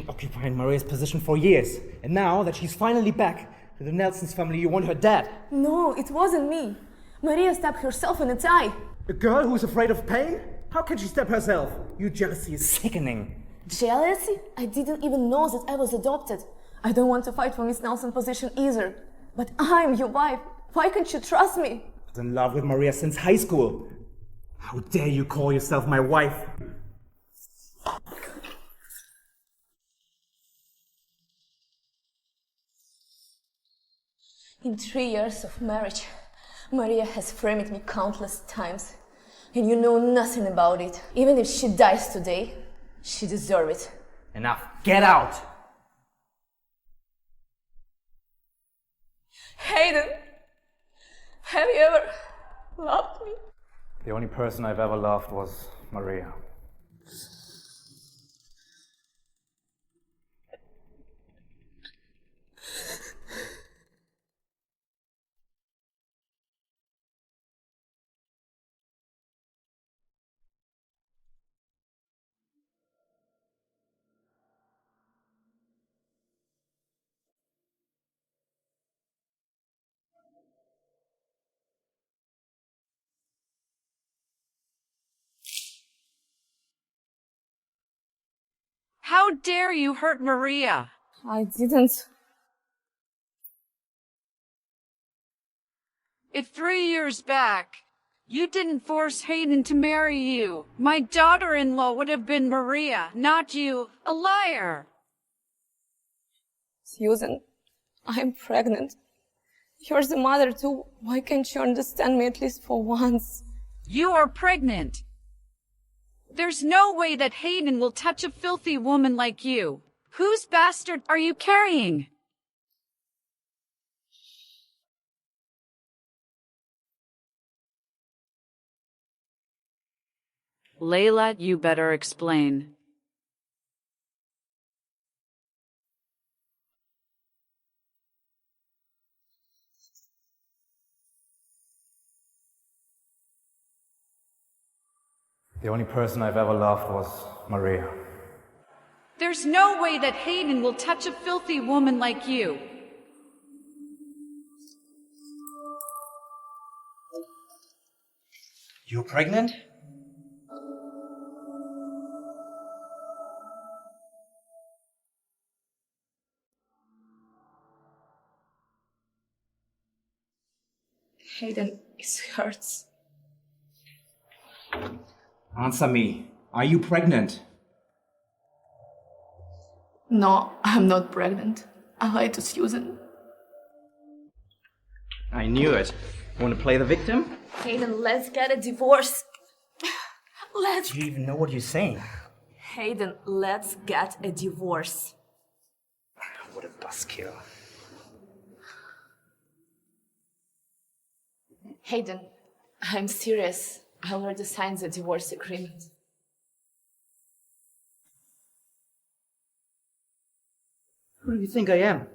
been occupying Maria's position for years. And now that she's finally back to the Nelson's family, you want her dead. No, it wasn't me. Maria stabbed herself in the thigh. A girl who's afraid of pain? How can she stab herself? Your jealousy is sickening. Jealousy? I didn't even know that I was adopted. I don't want to fight for Miss Nelson's position either. But I'm your wife. Why can't you trust me? I was in love with Maria since high school. How dare you call yourself my wife? In 3 years of marriage, Maria has framed me countless times. And you know nothing about it. Even if she dies today, she deserves it. Enough. Get out! Hayden, have you ever loved me? The only person I've ever loved was Maria. How dare you hurt Maria? I didn't. If 3 years back, you didn't force Hayden to marry you, my daughter-in-law would have been Maria, not you, a liar. Susan, I'm pregnant. You're the mother too. Why can't you understand me at least for once? You are pregnant. There's no way that Hayden will touch a filthy woman like you. Whose bastard are you carrying? Leila, you better explain. The only person I've ever loved was Maria. There's no way that Hayden will touch a filthy woman like you. You're pregnant? Hayden, it hurts. Answer me. Are you pregnant? No, I'm not pregnant. I lied to Susan. I knew it. Want to play the victim? Hayden, let's get a divorce. Do you even know what you're saying? Hayden, let's get a divorce. What a buzzkill. Hayden, I'm serious. I already signed the divorce agreement. Who do you think I am?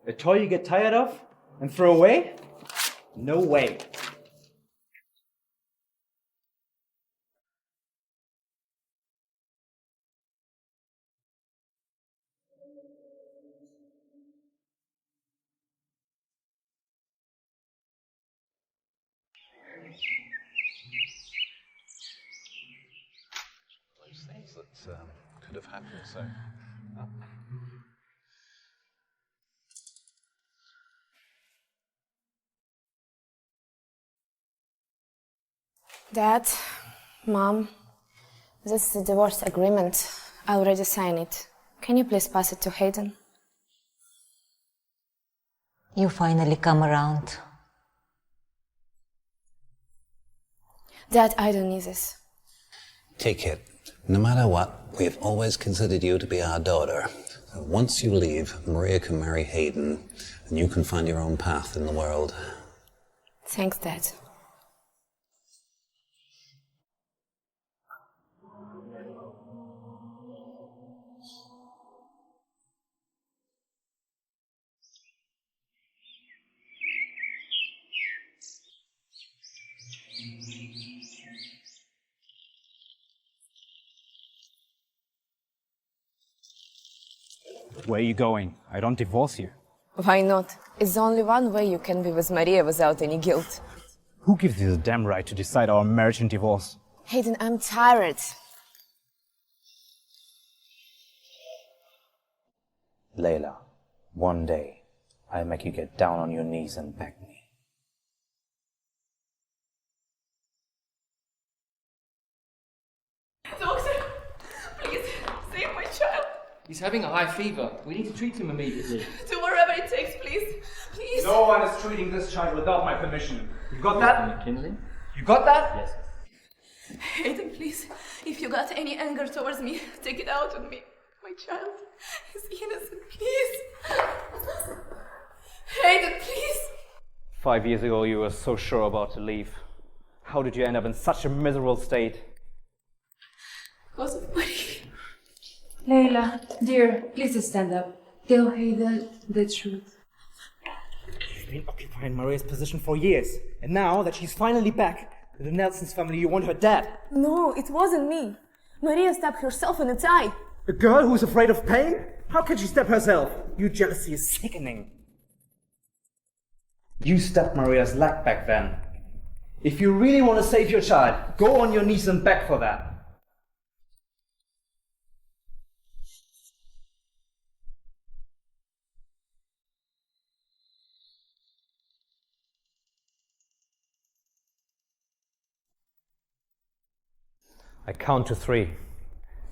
A toy you get tired of and throw away? No way. Those things that could have happened, so... Dad, Mom, this is the divorce agreement. I already signed it. Can you please pass it to Hayden? You finally come around. Dad, I don't need this. Take it. No matter what, we've always considered you to be our daughter. So once you leave, Maria can marry Hayden, and you can find your own path in the world. Thanks, Dad. Where are you going? I don't divorce you. Why not? It's only one way you can be with Maria without any guilt. Who gives you the damn right to decide our marriage and divorce? Hayden, I'm tired. Leila, one day, I'll make you get down on your knees and beg me. Doctor, please, save my child. He's having a high fever. We need to treat him immediately. Do whatever it takes, please. Please. No one is treating this child without my permission. You got that? McKinley? You got that? Yes. Hayden, please, if you got any anger towards me, take it out on me. My child is innocent, please. Hayden, please. 5 years ago, you were so sure about to leave. How did you end up in such a miserable state? Because of Maria. Leila, dear, please stand up. Tell Hayden the truth. You've been occupying Maria's position for years. And now that she's finally back to the Nelson's family, you want her dead. No, it wasn't me. Maria stabbed herself in the thigh. A girl who's afraid of pain? How can she stab herself? Your jealousy is sickening. You stabbed Maria's leg back then. If you really want to save your child, go on your knees and beg for that. I count to 3.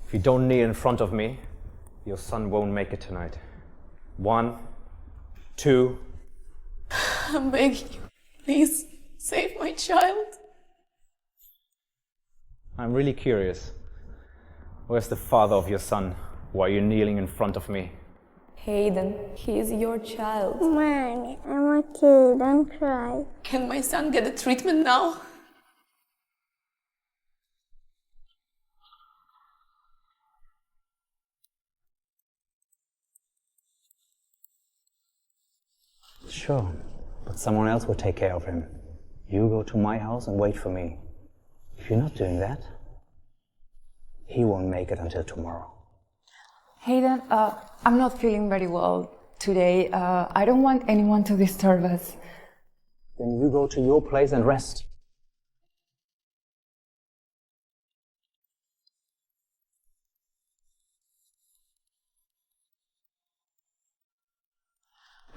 If you don't kneel in front of me, your son won't make it tonight. 1, 2. I'm begging you, please save my child. I'm really curious. Where's the father of your son? Why are you kneeling in front of me? Hayden, he is your child. Mommy, I'm okay, don't cry. Can my son get the treatment now? Sure, but someone else will take care of him. You go to my house and wait for me. If you're not doing that, he won't make it until tomorrow. Hayden, I'm not feeling very well today. I don't want anyone to disturb us. Then you go to your place and rest.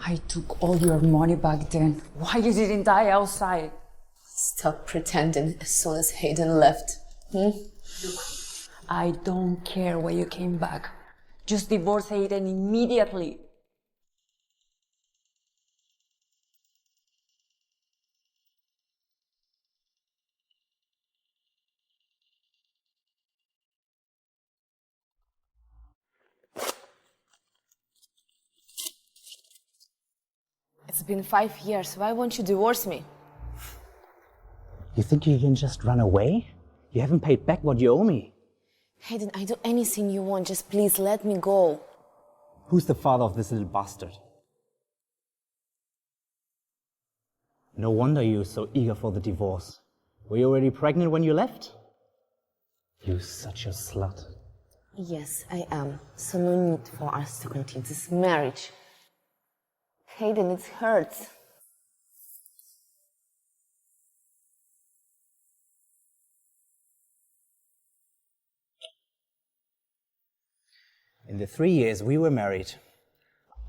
I took all your money back then. Why you didn't die outside? Stop pretending as soon as Hayden left. I don't care why you came back. Just divorce Hayden immediately. It's been 5 years. Why won't you divorce me? You think you can just run away? You haven't paid back what you owe me. Hayden, I do anything you want. Just please let me go. Who's the father of this little bastard? No wonder you were so eager for the divorce. Were you already pregnant when you left? You're such a slut. Yes, I am. So no need for us to continue this marriage. Hayden, it hurts. In the 3 years we were married,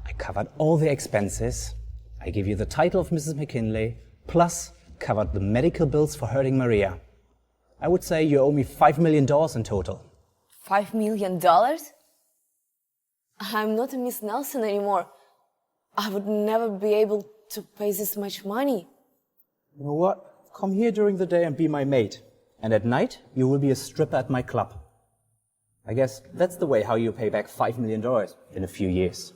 I covered all the expenses. I gave you the title of Mrs. McKinley, plus covered the medical bills for hurting Maria. I would say you owe me $5 million in total. $5 million? I'm not a Miss Nelson anymore. I would never be able to pay this much money. You know what? Come here during the day and be my maid. And at night, you will be a stripper at my club. I guess that's the way how you pay back $5 million in a few years.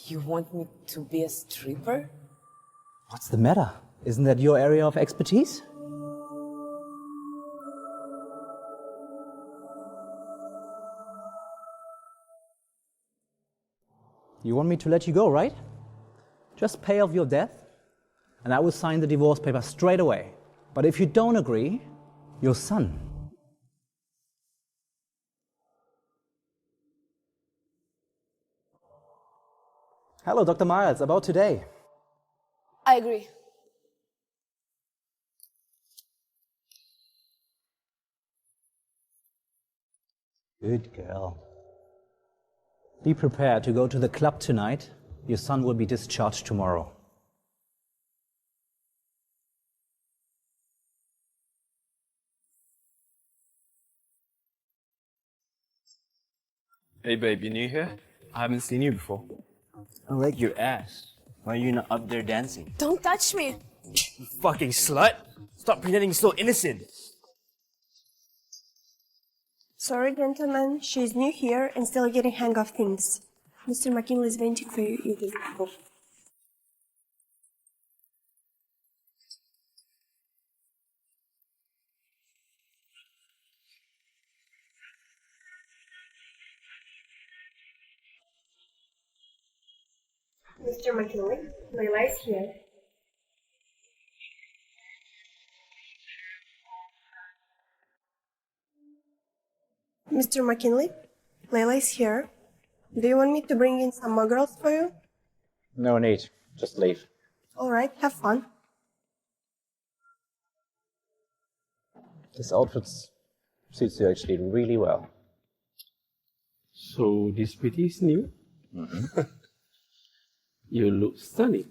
You want me to be a stripper? What's the matter? Isn't that your area of expertise? You want me to let you go, right? Just pay off your debt, and I will sign the divorce paper straight away. But if you don't agree, your son. Hello, Dr. Miles, about today. I agree. Good girl. Be prepared to go to the club tonight. Your son will be discharged tomorrow. Hey babe, you new here? I haven't seen you before. I like your ass. Why are you not up there dancing? Don't touch me. You fucking slut! Stop pretending so innocent! Sorry, gentlemen. She's new here and still getting hang of things. Mr. McKinley is waiting for you. You can go. Mr. McKinley, Leila is here. Mr. McKinley, Leila is here. Do you want me to bring in some more girls for you? No need. Just leave. All right, have fun. This outfit suits you actually really well. So this pretty is new? You look stunning.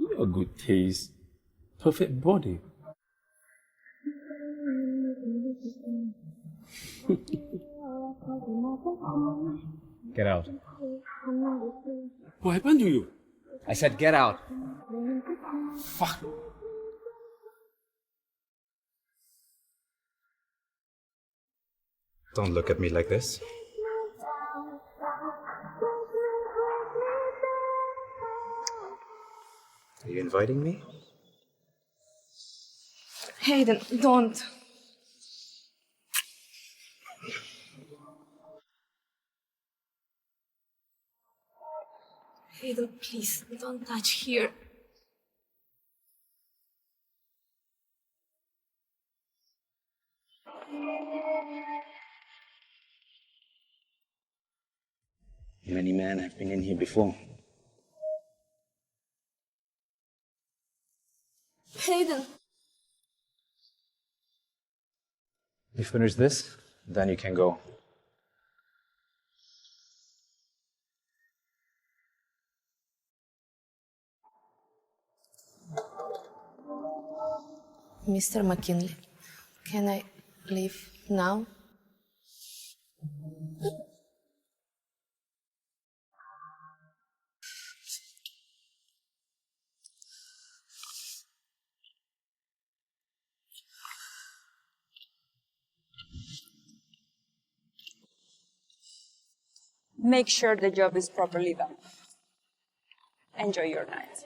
You have good taste. Perfect body. Get out. What happened to you? I said get out. Fuck. Don't look at me like this. Are you inviting me? Hayden, don't. Hayden, please, don't touch here. Many men have been in here before. Hayden. You finish this, then you can go. Mr. McKinley, can I leave now? Make sure the job is properly done. Enjoy your night.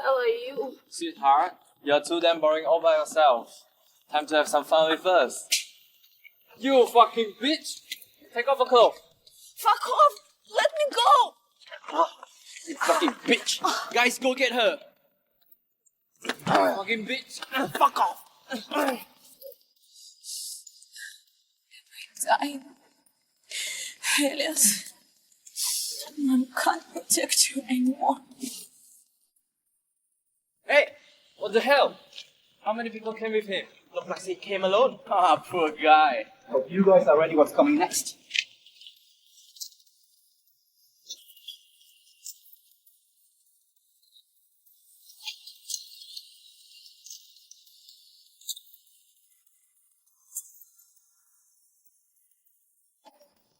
How are you? Sweetheart, you're too damn boring all by yourself. Time to have some fun with us. You fucking bitch! Take off your clothes. Fuck off! Let me go! You fucking bitch! Guys, go get her! Fucking bitch! Fuck off! Dying. Elias, I can't protect you anymore. Hey! What the hell? How many people came with him? Look like he came alone. Ah, poor guy. Hope you guys are ready what's coming next.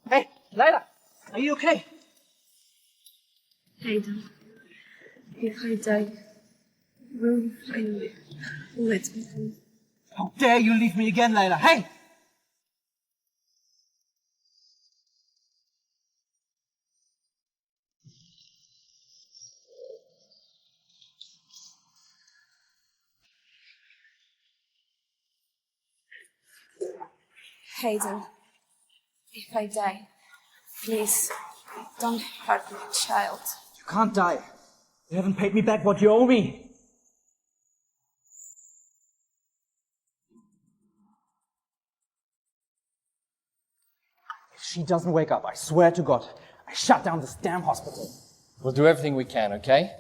Hey, Leila! Are you okay? Hayden, if I die, will you finally let me go? How dare you leave me again, Leila? Hey! Hayden, if I die, please don't hurt my child. You can't die. You haven't paid me back what you owe me. If she doesn't wake up, I swear to God, I shut down this damn hospital. We'll do everything we can, okay?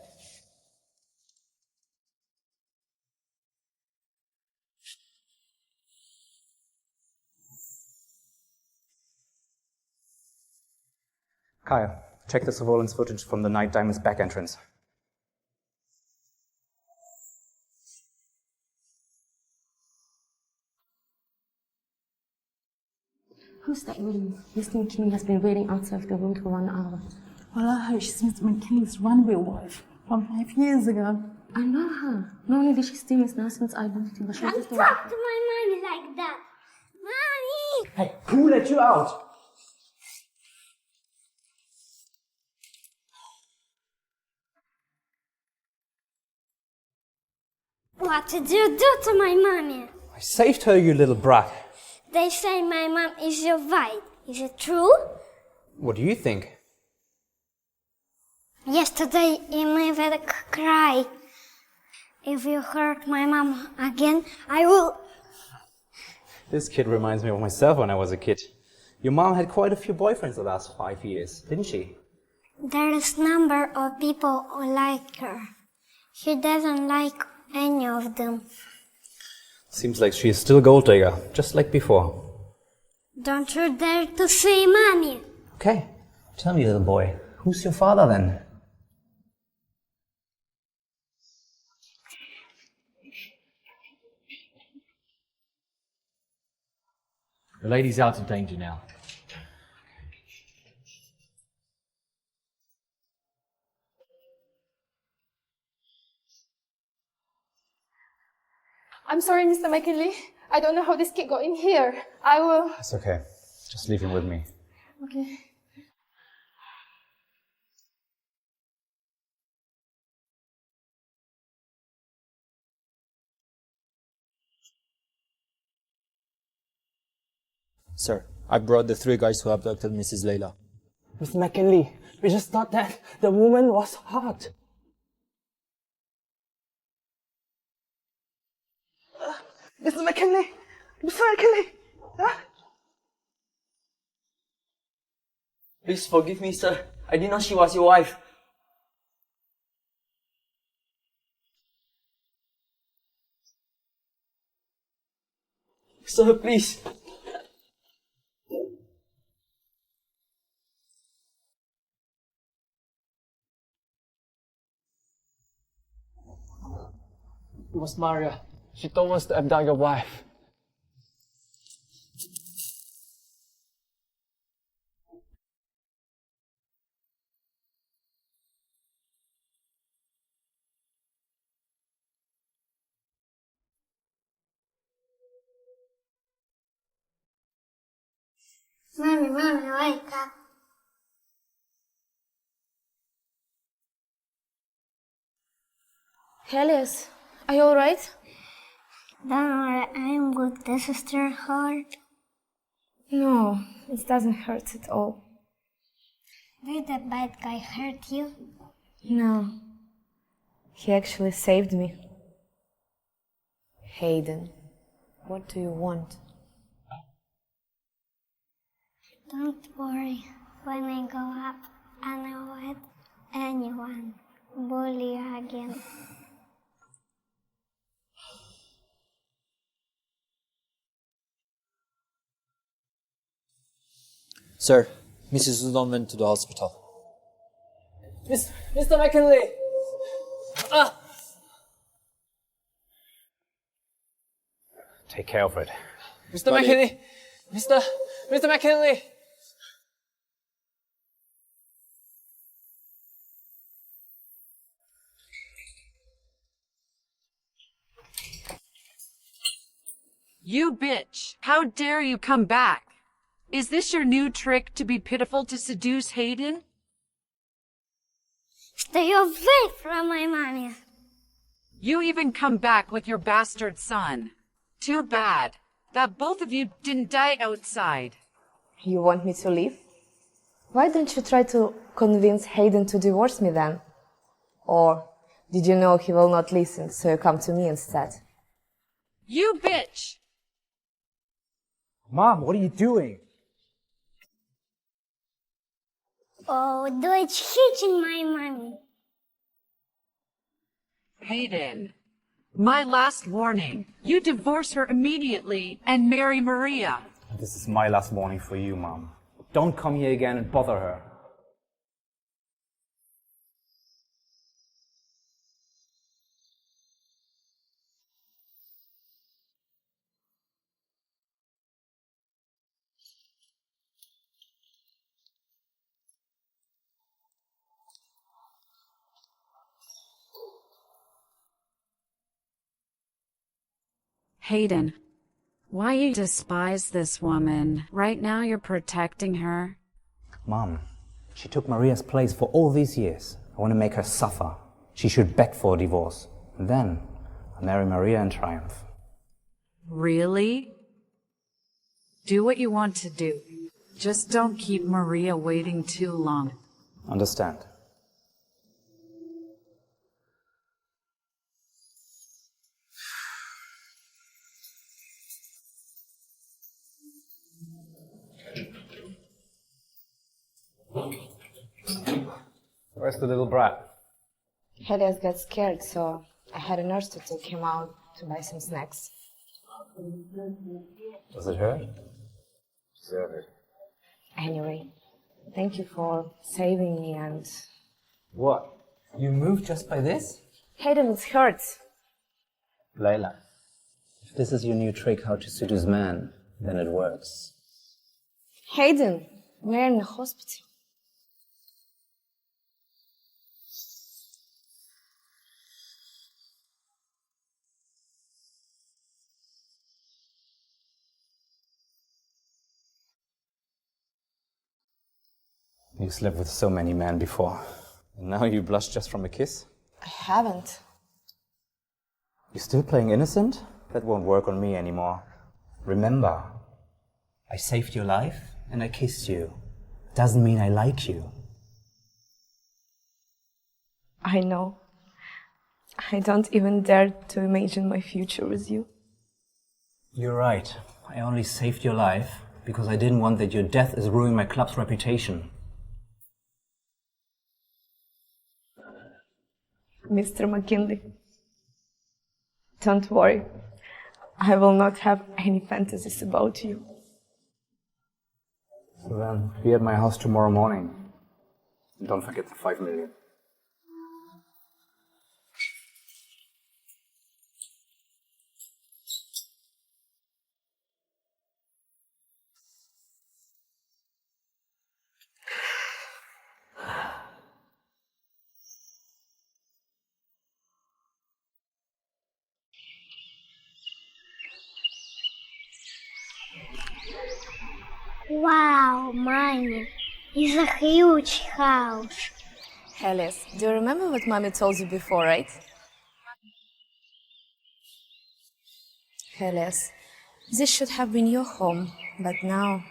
Kyle, check the surveillance footage from the Night Diamond's back entrance. Who's that woman? Mr. McKinney has been waiting outside of the room for 1 hour. Well, I heard she's Mr. McKinney's runaway wife from 5 years ago. I know her. Not only did she steal Miss Nelson's identity, but she Don't also talk to my mommy like that. Mommy! Hey, who let you out? What did you do to my mommy? I saved her, you little brat. They say my mom is your wife. Is it true? What do you think? Yesterday, you made me cry. If you hurt my mom again, I will... This kid reminds me of myself when I was a kid. Your mom had quite a few boyfriends the last 5 years, didn't she? There is number of people who like her. She doesn't like any of them. Seems like she's still a gold digger, just like before. Don't you dare to say mommy. Okay, tell me, little boy, who's your father then? The lady's out of danger now. I'm sorry, Mr. McKinley. I don't know how this kid got in here. I will... It's okay. Just leave him with me. Okay. Sir, I brought the 3 guys who abducted Mrs. Leila. Mr. McKinley, we just thought that the woman was hot. Mr. McKinley! Mr. McKinley! Please forgive me, sir. I didn't know she was your wife. Sir, please. It was Maria. She told us to abduct your wife. Mommy, wake up. Elias, are you alright? Don't worry, I'm good. Does it still hurt? No, it doesn't hurt at all. Did the bad guy hurt you? No. He actually saved me. Hayden, what do you want? Don't worry. When I go up, I won't let anyone bully you again. Sir, Mrs. Udon went to the hospital. Mr. McKinley! Ah! Take care of it. Mr. McKinley! Mr. McKinley! You bitch! How dare you come back? Is this your new trick to be pitiful to seduce Hayden? Stay away from my mommy. You even come back with your bastard son. Too bad. that both of you didn't die outside. You want me to leave? Why don't you try to convince Hayden to divorce me then? Or did you know he will not listen, so you come to me instead? You bitch! Mom, what are you doing? Oh, dodge hitting my mommy. Hayden, my last warning. You divorce her immediately and marry Maria. This is my last warning for you, Mom. Don't come here again and bother her. Hayden, why you despise this woman? Right now you're protecting her. Mom, she took Maria's place for all these years. I want to make her suffer. She should beg for a divorce. And then I'll marry Maria in triumph. Really? Do what you want to do. Just don't keep Maria waiting too long. Understand. Where's the little brat? Helios got scared, so I had a nurse to take him out to buy some snacks. Does it hurt? Deserve it. Anyway, thank you for saving me and... What? You moved just by this? Hayden, it hurts. Leila, if this is your new trick how to seduce men, then it works. Hayden, we're in the hospital. You slept with so many men before. And now you blush just from a kiss? I haven't. You're still playing innocent? That won't work on me anymore. Remember, I saved your life and I kissed you. Doesn't mean I like you. I know. I don't even dare to imagine my future with you. You're right. I only saved your life because I didn't want that your death is ruining my club's reputation. Mr. McKinley, don't worry. I will not have any fantasies about you. So then, be at my house tomorrow morning. And don't forget the 5 million. Wow, Mommy, it's a huge house. Helios, do you remember what Mommy told you before, right? Helios, this should have been your home, but now...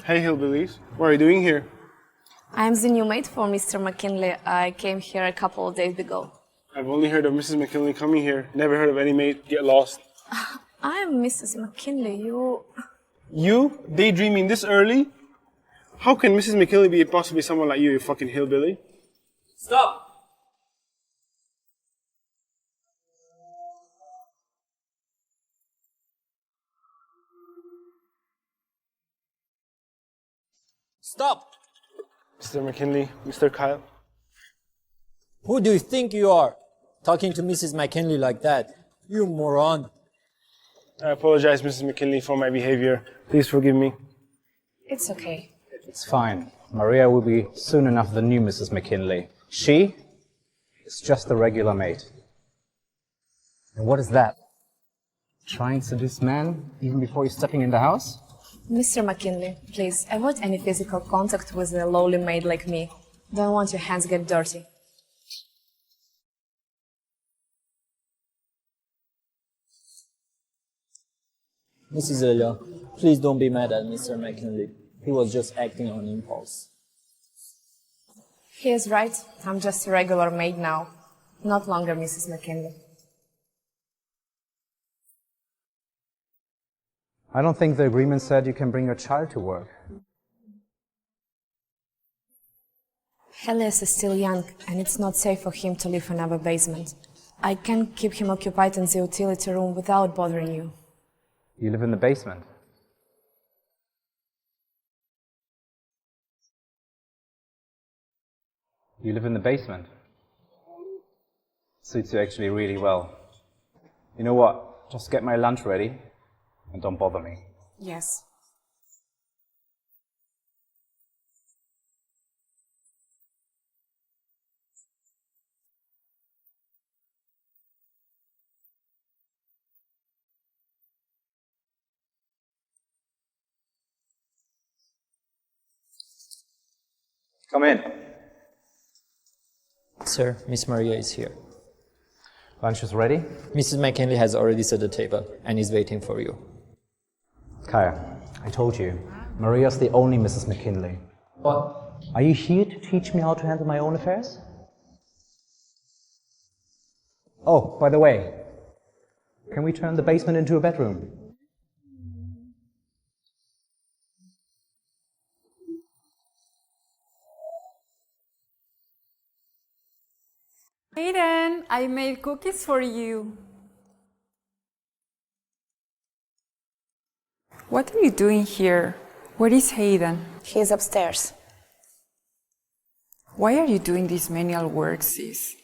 Hey, hillbillies. What are you doing here? I'm the new maid for Mr. McKinley. I came here a couple of days ago. I've only heard of Mrs. McKinley coming here. Never heard of any maid get lost. I'm Mrs. McKinley. You? Daydreaming this early? How can Mrs. McKinley be possibly someone like you fucking hillbilly? Stop! Stop! Mr. McKinley, Mr. Kyle. Who do you think you are, talking to Mrs. McKinley like that? You moron. I apologize, Mrs. McKinley, for my behavior. Please forgive me. It's okay. It's fine. Maria will be soon enough the new Mrs. McKinley. She is just a regular maid. And what is that? Trying to seduce men even before you're stepping in the house? Mr. McKinley, please avoid any physical contact with a lowly maid like me. Don't want your hands get dirty. Mrs. Leila, please don't be mad at Mr. McKinley. He was just acting on impulse. He is right. I'm just a regular maid now. Not longer Mrs. McKinley. I don't think the agreement said you can bring your child to work. Elias is still young, and it's not safe for him to live in our basement. I can keep him occupied in the utility room without bothering you. You live in the basement. You live in the basement. Suits you actually really well. You know what? Just get my lunch ready and don't bother me. Yes. Come in. Sir, Miss Maria is here. Lunch is ready? Mrs. McKinley has already set the table and is waiting for you. Kaya, I told you, Maria's the only Mrs. McKinley. What? Are you here to teach me how to handle my own affairs? Oh, by the way, can we turn the basement into a bedroom? Hayden, I made cookies for you. What are you doing here? Where is Hayden? He's upstairs. Why are you doing this menial work, sis?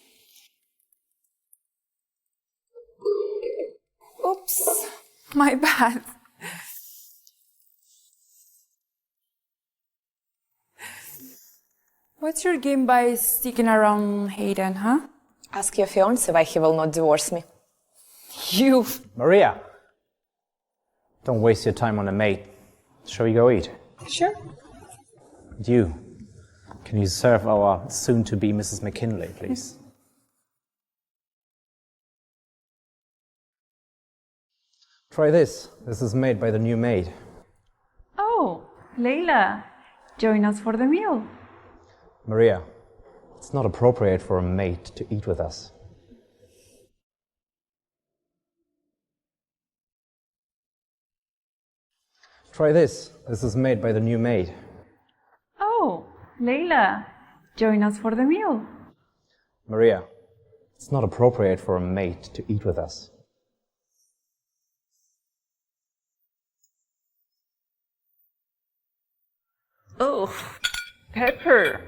Oops, my bad. What's your game by sticking around Hayden, huh? Ask your fiancé why he will not divorce me. You! Maria! Don't waste your time on a maid. Shall we go eat? Sure. You, can you serve our soon-to-be Mrs. McKinley, please? Try this. This is made by the new maid. Oh, Leila, join us for the meal. Maria, it's not appropriate for a maid to eat with us. Try this. This is made by the new maid. Oh, Leila, join us for the meal. Maria, it's not appropriate for a maid to eat with us. Oh, pepper.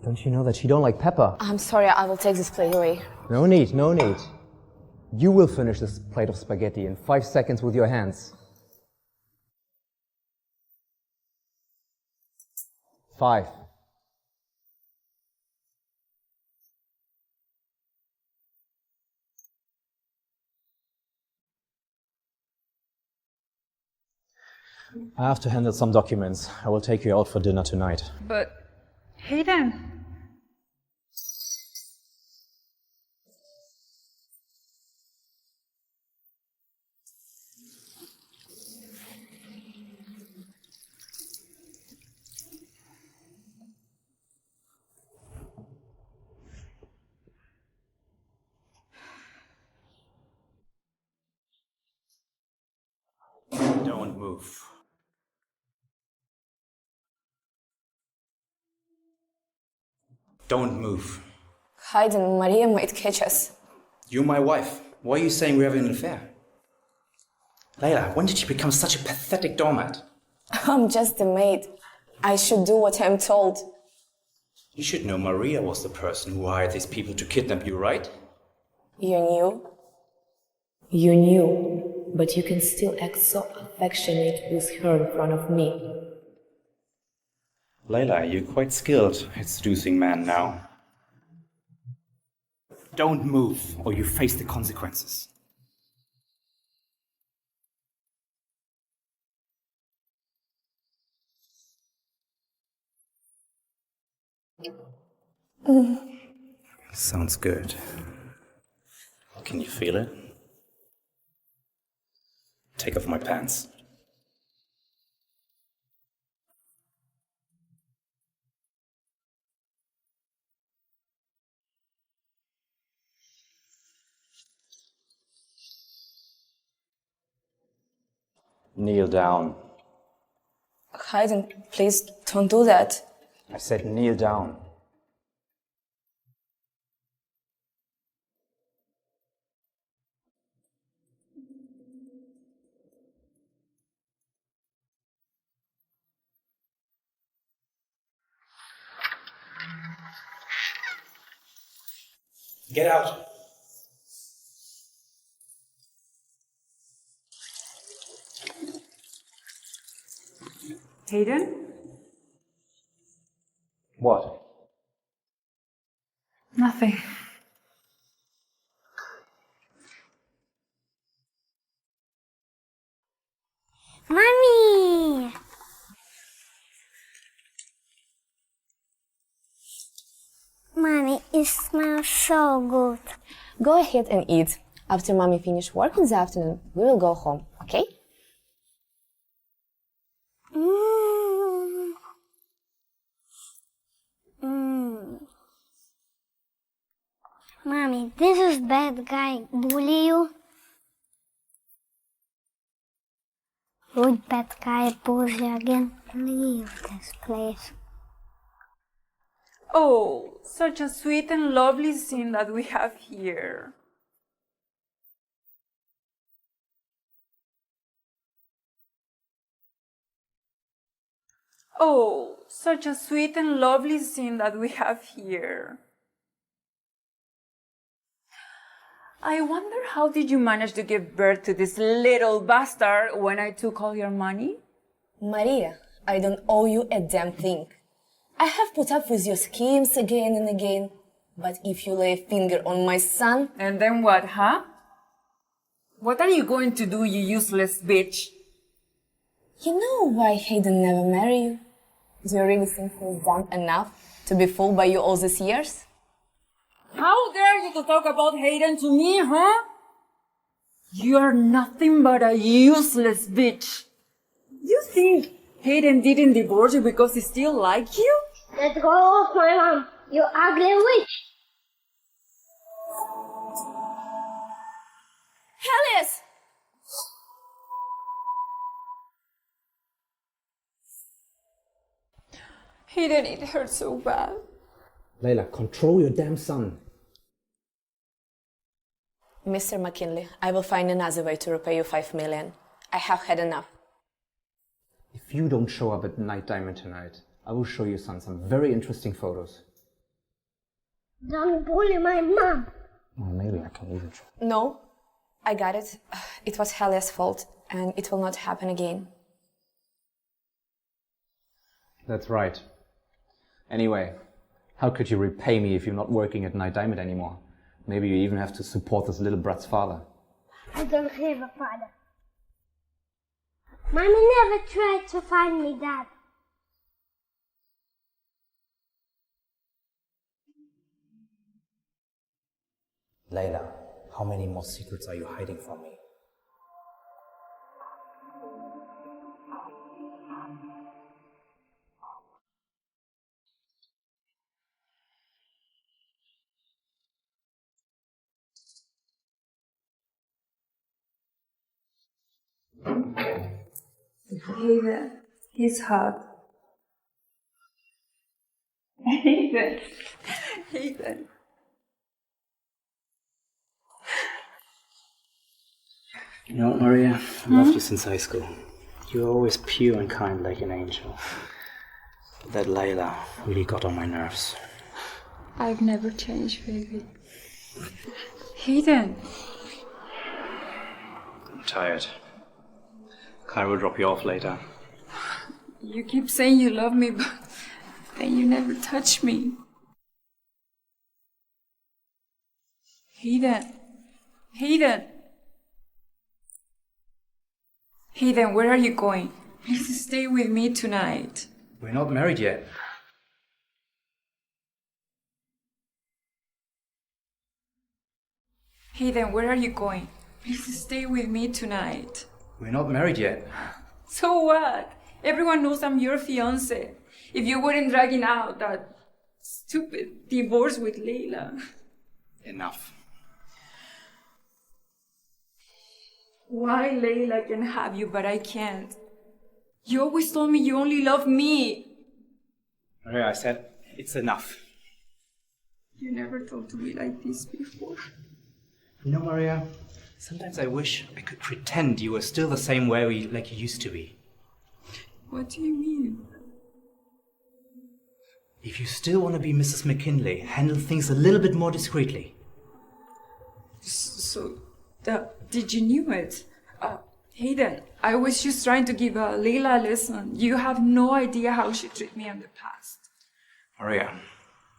Don't you know that she don't like pepper? I'm sorry, I will take this plate away. No need, no need. You will finish this plate of spaghetti in 5 seconds with your hands. 5. I have to handle some documents. I will take you out for dinner tonight. But, Hayden. Don't move. Don't move. Hayden and Maria might catch us. You're my wife. Why are you saying we're having an affair? Leila, when did you become such a pathetic doormat? I'm just a maid. I should do what I'm told. You should know Maria was the person who hired these people to kidnap you, right? You knew? You knew, but you can still act so affectionate with her in front of me. Leila, you're quite skilled at seducing men now. Don't move, or you face the consequences. Sounds good. Can you feel it? Take off my pants. Kneel down. Hayden, please don't do that. I said kneel down. Get out. Hayden? What? Nothing. Mommy! Mommy, it smells so good. Go ahead and eat. After mommy finish work in the afternoon, we will go home, okay? Mm. Mm. Mommy, this is bad guy bully you? Would bad guy bully you again? Leave this place. Oh, such a sweet and lovely scene that we have here. Oh, such a sweet and lovely scene that we have here. I wonder how did you manage to give birth to this little bastard when I took all your money? Maria, I don't owe you a damn thing. I have put up with your schemes again and again, but if you lay a finger on my son... And then what, huh? What are you going to do, you useless bitch? You know why Hayden never marry you? Do you really think he's dumb enough to be fooled by you all these years? How dare you to talk about Hayden to me, huh? You are nothing but a useless bitch. You think Hayden didn't divorce you because he still likes you? Let go of my mom, you ugly witch! Helios! Hayden, it hurts so bad. Leila, control your damn son. Mr. McKinley, I will find another way to repay you $5 million. I have had enough. If you don't show up at Night Diamond tonight, I will show your son some very interesting photos. Don't bully my mom! Well, maybe I can even try. No, I got it. It was Helios' fault, and it will not happen again. That's right. Anyway, how could you repay me if you're not working at Night Diamond anymore? Maybe you even have to support this little brat's father. I don't have a father. Mommy never tried to find me dad. Leila, how many more secrets are you hiding from me? Hayden, he's hot. Hayden, Hayden. You know what, Maria? I've loved you since high school. You were always pure and kind like an angel. That Leila really got on my nerves. I've never changed, baby. Hayden. I'm tired. Kai will drop you off later. You keep saying you love me, but then you never touch me. Hayden. Hayden. Hayden, where are you going? Please stay with me tonight. We're not married yet. Hayden, where are you going? Please stay with me tonight. We're not married yet. So what? Everyone knows I'm your fiance. If you weren't dragging out that stupid divorce with Leila. Enough. Why Leila can have you, but I can't? You always told me you only love me. Maria, I said it's enough. You never talked to me like this before. You know, Maria, sometimes I wish I could pretend you were still the same way like you used to be. What do you mean? If you still want to be Mrs. McKinley, handle things a little bit more discreetly. So, did you knew it? Hayden, I was just trying to give Leila a lesson. You have no idea how she treated me in the past. Maria,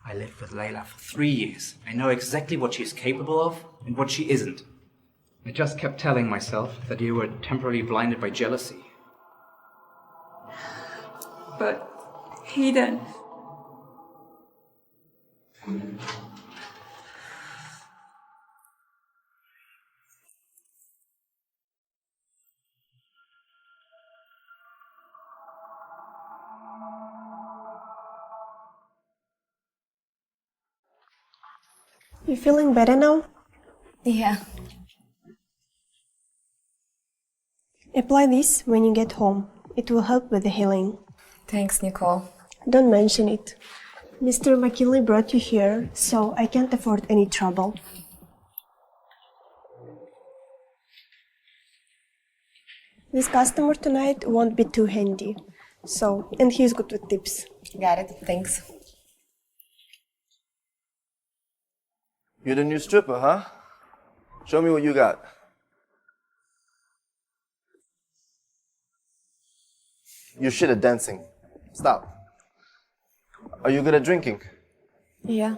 I lived with Leila for 3 years. I know exactly what she's capable of and what she isn't. I just kept telling myself that you were temporarily blinded by jealousy. But, Hayden... You feeling better now? Yeah. Apply this when you get home. It will help with the healing. Thanks, Nicole. Don't mention it. Mr. McKinley brought you here, so I can't afford any trouble. This customer tonight won't be too handy. And he's good with tips. Got it, thanks. You're the new stripper, huh? Show me what you got. You're shit at dancing. Stop. Are you good at drinking? Yeah.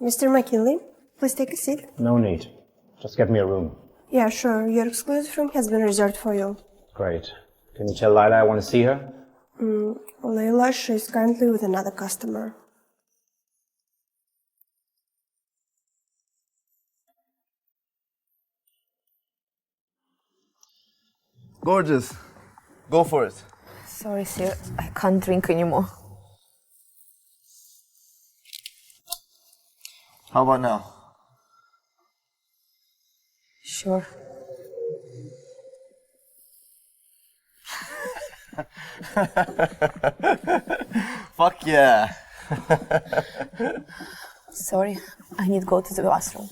Mr. McKinley, please take a seat. No need. Just get me a room. Yeah, sure. Your exclusive room has been reserved for you. Great. Can you tell Leila I want to see her? Leila, she's currently with another customer. Gorgeous. Go for it. Sorry, sir. I can't drink anymore. How about now? Sure. Fuck yeah. Sorry, I need to go to the bathroom.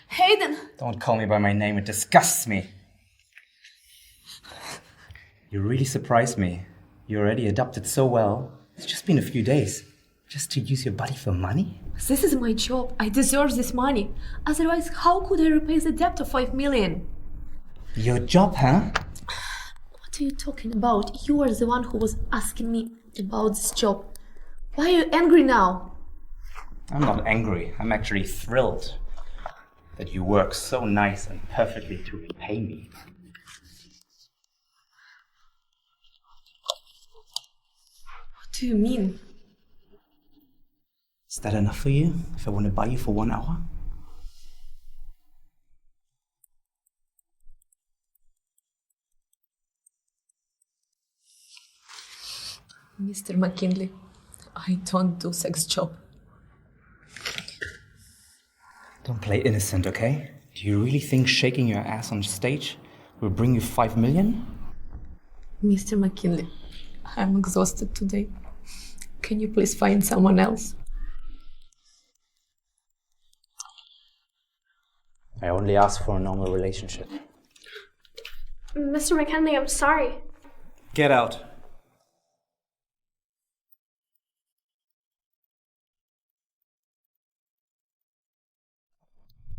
Hayden! Don't call me by my name, it disgusts me. You really surprised me. You already adapted so well. It's just been a few days. Just to use your body for money? This is my job. I deserve this money. Otherwise, how could I repay the debt of 5 million? Your job, huh? What are you talking about? You are the one who was asking me about this job. Why are you angry now? I'm not angry. I'm actually thrilled that you work so nice and perfectly to repay me. What do you mean? Is that enough for you, if I want to buy you for 1 hour? Mr. McKinley, I don't do sex job. Don't play innocent, okay? Do you really think shaking your ass on stage will bring you 5 million? Mr. McKinley, I'm exhausted today. Can you please find someone else? I only ask for a normal relationship. Mr. McKinley, I'm sorry. Get out.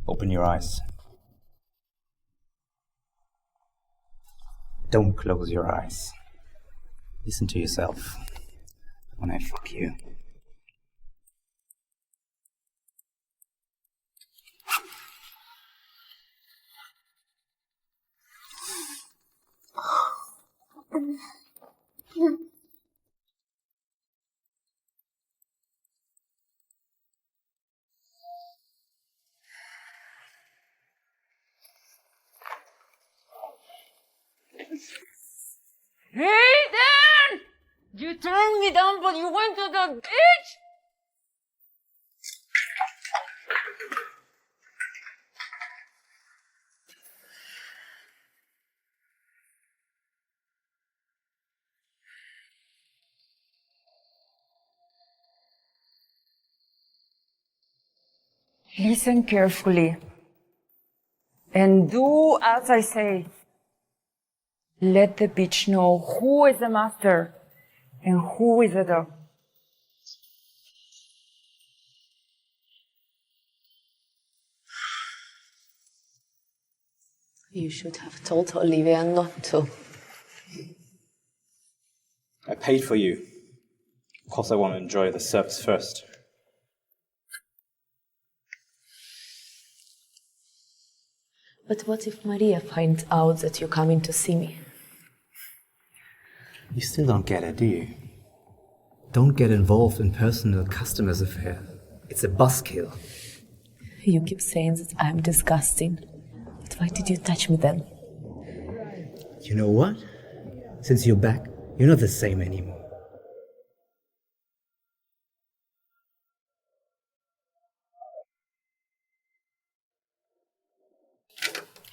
Open your eyes. Don't close your eyes. Listen to yourself when I fuck you. Hayden! You turned me down, but you went to the beach? Listen carefully and do as I say. Let the bitch know who is the master and who is the dog. You should have told Olivia not to. I paid for you. Of course I want to enjoy the service first. But what if Maria finds out that you're coming to see me? You still don't get it, do you? Don't get involved in personal customers' affairs. It's a buzzkill. You keep saying that I'm disgusting. But why did you touch me then? You know what? Since you're back, you're not the same anymore.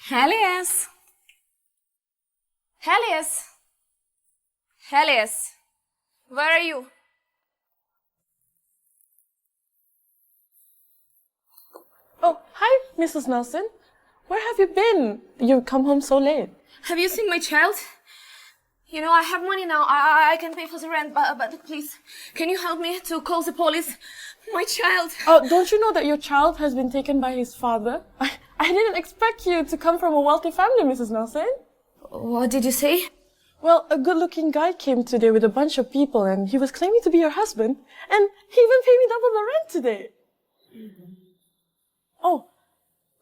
Helios! Helios! Helios! Where are you? Oh, hi, Mrs. Nelson. Where have you been? You've come home so late. Have you seen my child? You know, I have money now. I can pay for the rent, but please, can you help me to call the police? My child. Oh, don't you know that your child has been taken by his father? I didn't expect you to come from a wealthy family, Mrs. Nelson. What did you say? Well, a good-looking guy came today with a bunch of people and he was claiming to be your husband. And he even paid me double the rent today. Oh,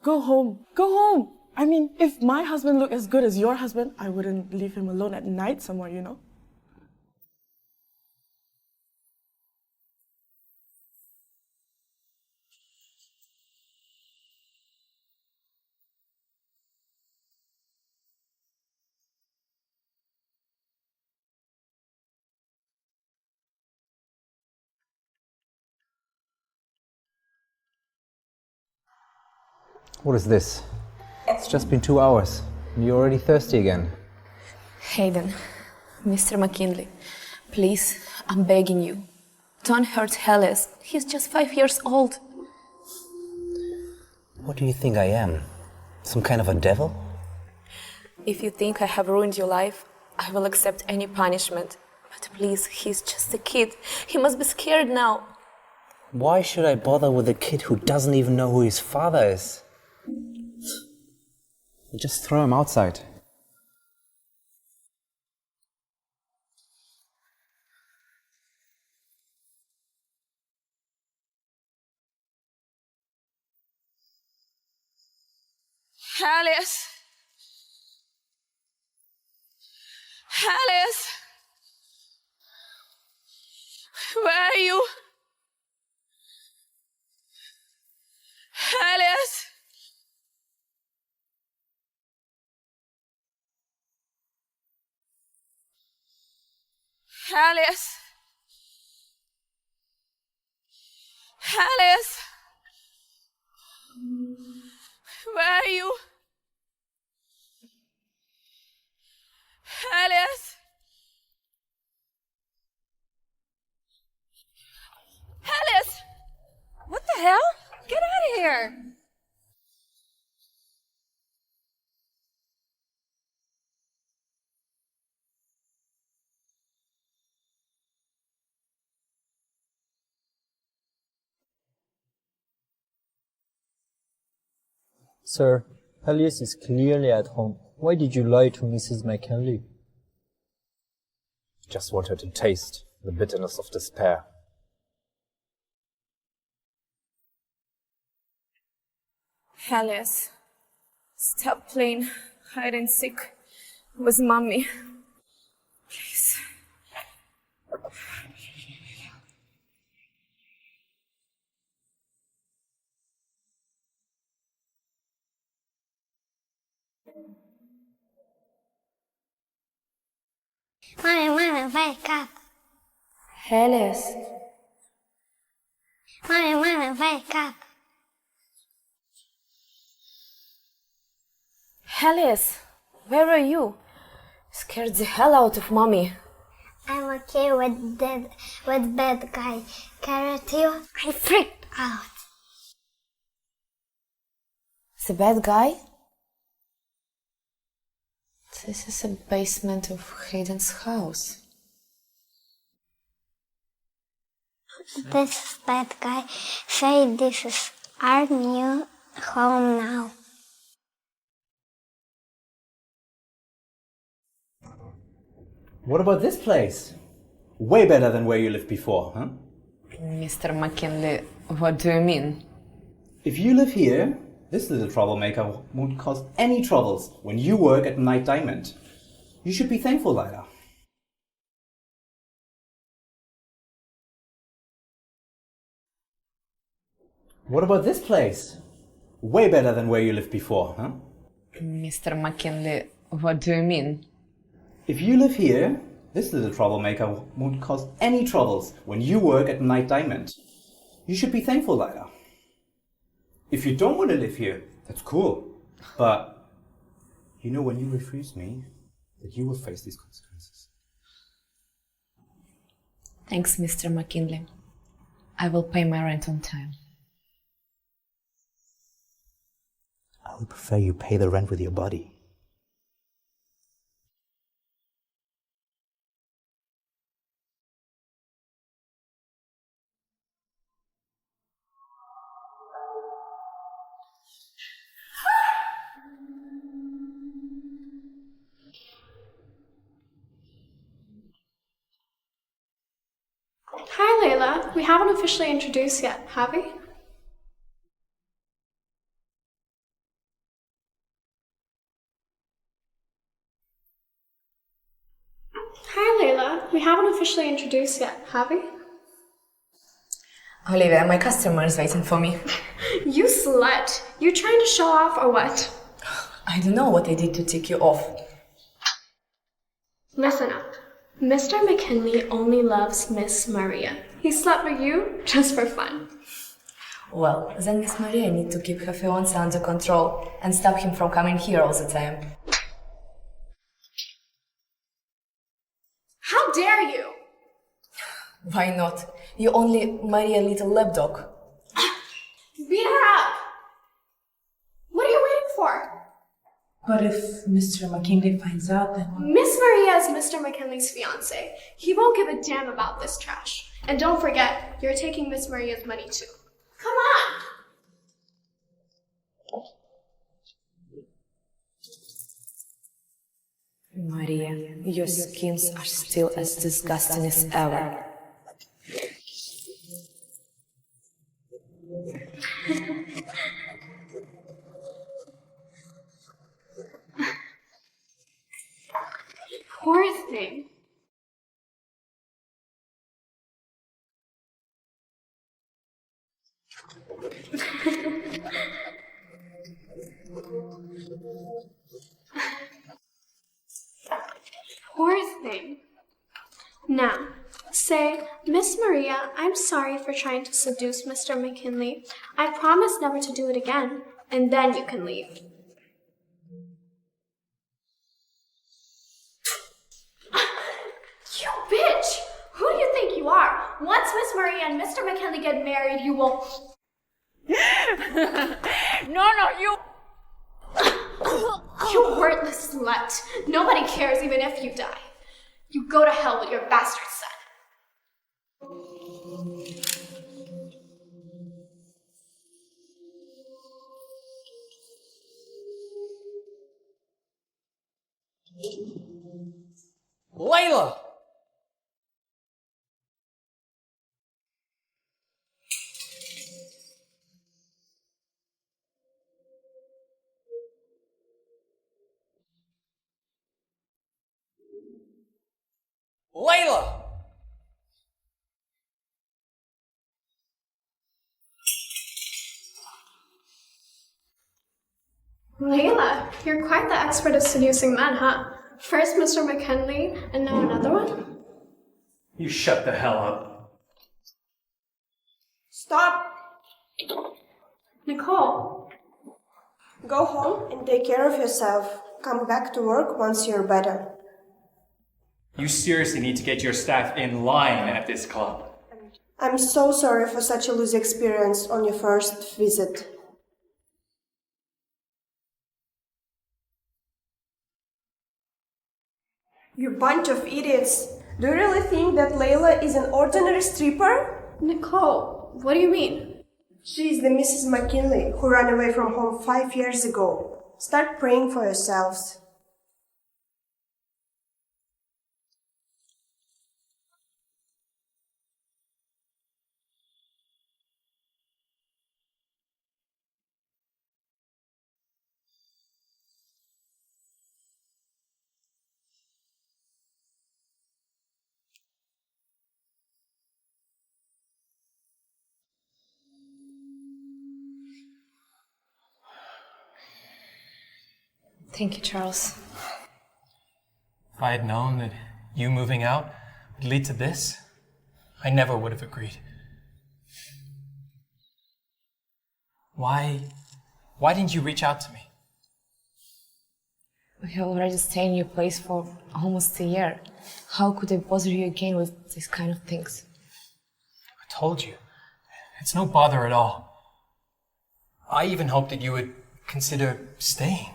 go home. Go home. I mean, if my husband looked as good as your husband, I wouldn't leave him alone at night somewhere, you know. What is this? It's just been 2 hours, and you're already thirsty again. Hayden, Mr. McKinley, please, I'm begging you. Don't hurt Helios. He's just 5 years old. What do you think I am? Some kind of a devil? If you think I have ruined your life, I will accept any punishment. But please, he's just a kid. He must be scared now. Why should I bother with a kid who doesn't even know who his father is? Just throw him outside. Alice! Alice! Where are you? Alice! Alice! Alice! Where are you? Alice! Alice! What the hell? Get out of here! Sir, Alice is clearly at home. Why did you lie to Mrs. McKinley? Just want her to taste the bitterness of despair. Alice, stop playing hide and seek with Mommy. Please. Mommy, wake up. Alice. Mommy, wake up. Alice, where are you? Scared the hell out of Mommy. I'm okay with bad guy. Carrot you? I freaked out. The bad guy? This is a basement of Hayden's house. This is bad guy. Say this is our new home now. What about this place? Way better than where you lived before, huh? Mr. McKinley, what do you mean? If you live here, this little troublemaker won't cause any troubles when you work at Night Diamond. You should be thankful, Leila. What about this place? Way better than where you lived before, huh? Mr. McKinley, what do you mean? If you live here, this little troublemaker won't cause any troubles when you work at Night Diamond. You should be thankful, Leila. If you don't want to live here, that's cool. But you know when you refuse me, that you will face these consequences. Thanks, Mr. McKinley. I will pay my rent on time. I would prefer you pay the rent with your body. Hi, Leila. We haven't officially introduced yet, have we? Hi, Leila. We haven't officially introduced yet, have we? Olivia, my customer is waiting for me. You slut! You trying to show off or what? I don't know what I did to tick you off. Listen up. Mr. McKinley only loves Miss Maria. He slept with you just for fun. Well, then Miss Maria needs to keep her fiancé under control and stop him from coming here all the time. How dare you? Why not? You only marry a little lapdog. Beat her up! What are you waiting for? But if Mr. McKinley finds out, then what? Miss Maria is Mr. McKinley's fiance. He won't give a damn about this trash. And don't forget, you're taking Miss Maria's money too. Come on! Maria, your schemes are still as disgusting as ever. Poor thing. Poor thing. Now, say, Miss Maria, I'm sorry for trying to seduce Mr. McKinley. I promise never to do it again, and then you can leave. You bitch! Who do you think you are? Once Miss Maria and Mr. McKinley get married, you will... No, you... You worthless slut. Nobody cares even if you die. You go to hell with your bastard son. Leila! Leila! Leila, you're quite the expert at seducing men, huh? First Mr. McKinley, and now another one? You shut the hell up. Stop! Nicole. Go home and take care of yourself. Come back to work once you're better. You seriously need to get your staff in line at this club. I'm so sorry for such a loose experience on your first visit. You bunch of idiots. Do you really think that Leila is an ordinary stripper? Nicole, what do you mean? She is the Mrs. McKinley who ran away from home 5 years ago. Start praying for yourselves. Thank you, Charles. If I had known that you moving out would lead to this, I never would have agreed. Why didn't you reach out to me? We already stayed in your place for almost a year. How could I bother you again with these kind of things? I told you. It's no bother at all. I even hoped that you would consider staying.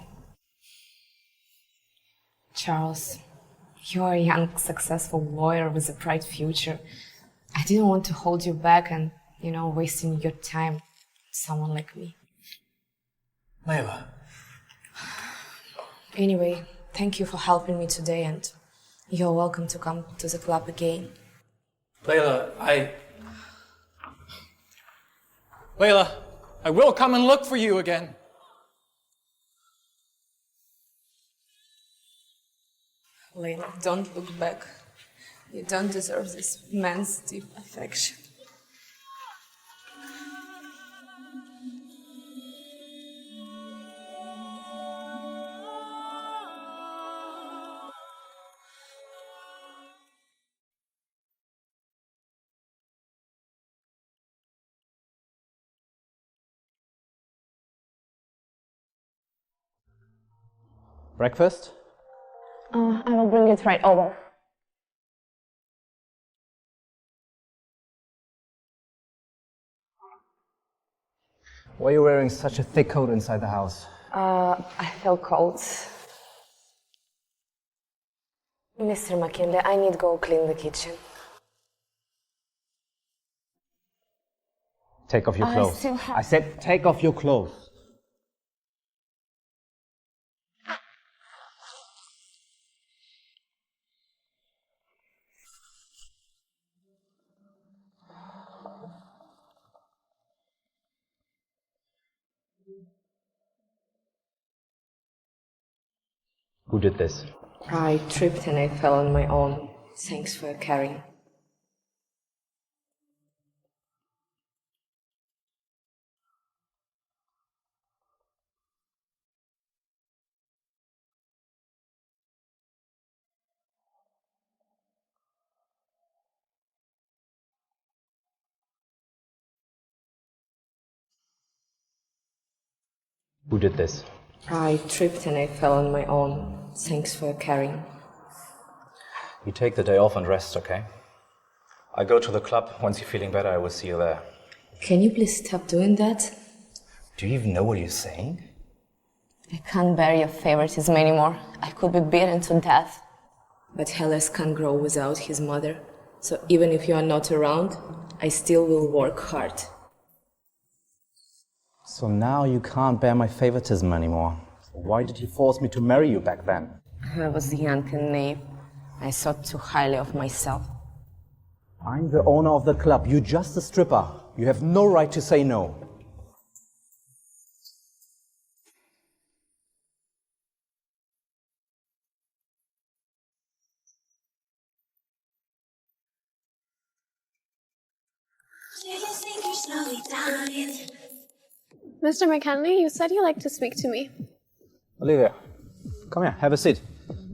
Charles, you're a young, successful lawyer with a bright future. I didn't want to hold you back and, wasting your time with someone like me. Leila. Anyway, thank you for helping me today, and you're welcome to come to the club again. Leila, I will come and look for you again. Leila, don't look back. You don't deserve this man's deep affection. Breakfast? I will bring it right over. Why are you wearing such a thick coat inside the house? I feel cold. Mr. McKinley, I need to go clean the kitchen. Take off your clothes. I said take off your clothes. Who did this? I tripped and I fell on my own. Thanks for carrying. Who did this? I tripped and I fell on my own. Thanks for carrying. You take the day off and rest, okay? I go to the club. Once you're feeling better, I will see you there. Can you please stop doing that? Do you even know what you're saying? I can't bear your favoritism anymore. I could be beaten to death. But Hellas can't grow without his mother. So even if you are not around, I still will work hard. So now you can't bear my favoritism anymore. Why did you force me to marry you back then? I was young and naive. I thought too highly of myself. I'm the owner of the club. You're just a stripper. You have no right to say no. Mr. McKinley, you said you liked to speak to me. Olivia, come here, have a seat.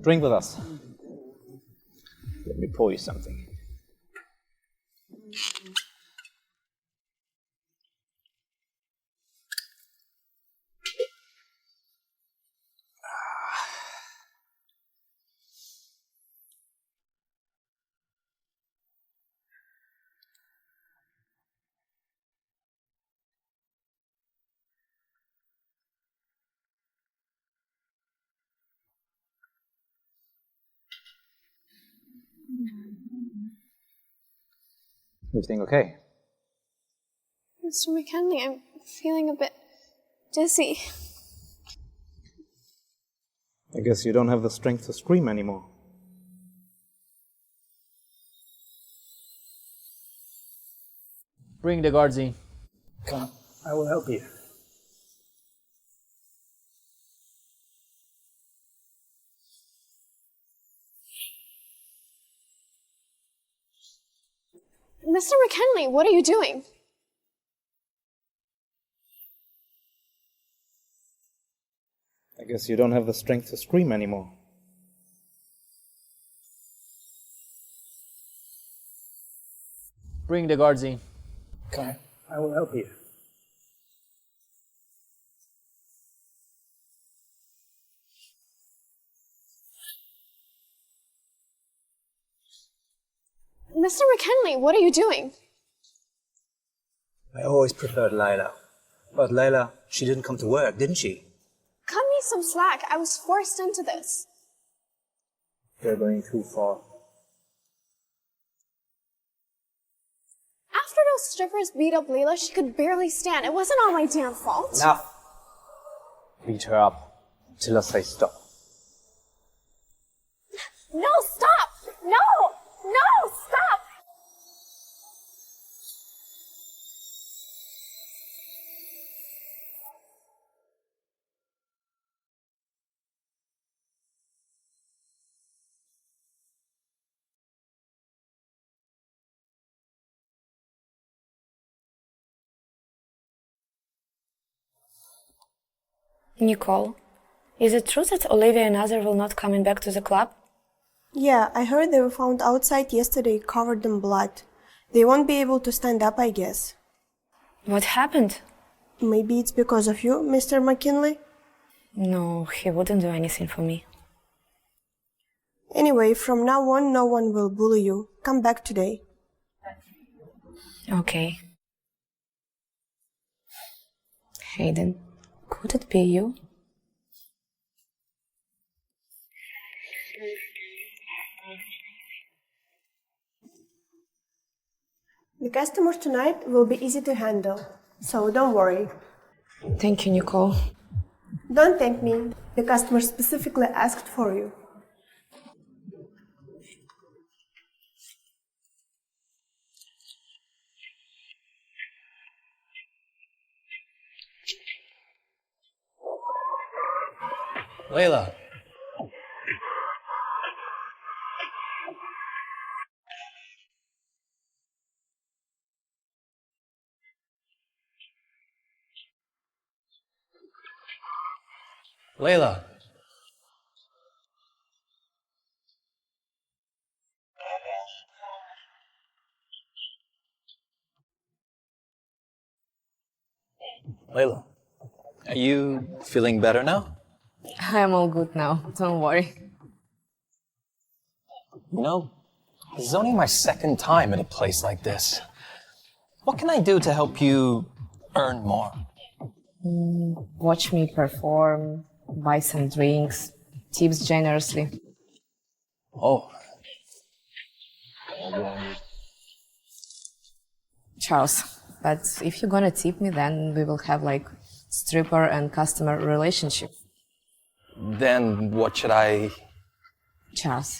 Drink with us. Let me pour you something. Everything okay? Mr. McKinley, I'm feeling a bit dizzy. I guess you don't have the strength to scream anymore. Bring the guards in. Come, I will help you. Mr. McKinley, what are you doing? I guess you don't have the strength to scream anymore. Bring the guards in. Come, I will help you. Mr. McKinley, what are you doing? I always preferred Leila. But Leila, she didn't come to work, didn't she? Cut me some slack. I was forced into this. You're going too far. After those strippers beat up Leila, she could barely stand. It wasn't all my damn fault. Enough! Beat her up till I say stop. No, stop! No! No, stop! Nicole, is it true that Olivia and others will not coming back to the club? Yeah, I heard they were found outside yesterday covered in blood. They won't be able to stand up, I guess. What happened? Maybe it's because of you, Mr. McKinley? No, he wouldn't do anything for me. Anyway, from now on, no one will bully you. Come back today. Okay. Hayden, could it be you? The customers tonight will be easy to handle, so don't worry. Thank you, Nicole. Don't thank me. The customer specifically asked for you. Leila, Leila. Leila, are you feeling better now? I'm all good now, don't worry. You know, this is only my second time at a place like this. What can I do to help you earn more? Watch me perform, buy some drinks, tips generously. Oh. Charles, but if you're gonna tip me, then we will have like stripper and customer relationship. Then what should I... Charles,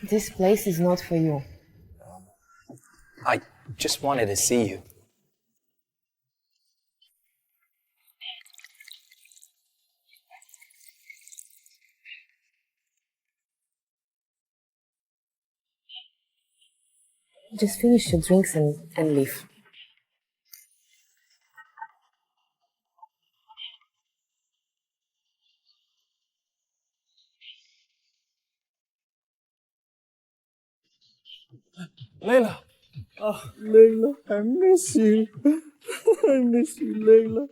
this place is not for you. I just wanted to see you. Just finish your drinks and leave. Leila! Oh, Leila, I miss you. I miss you, Leila.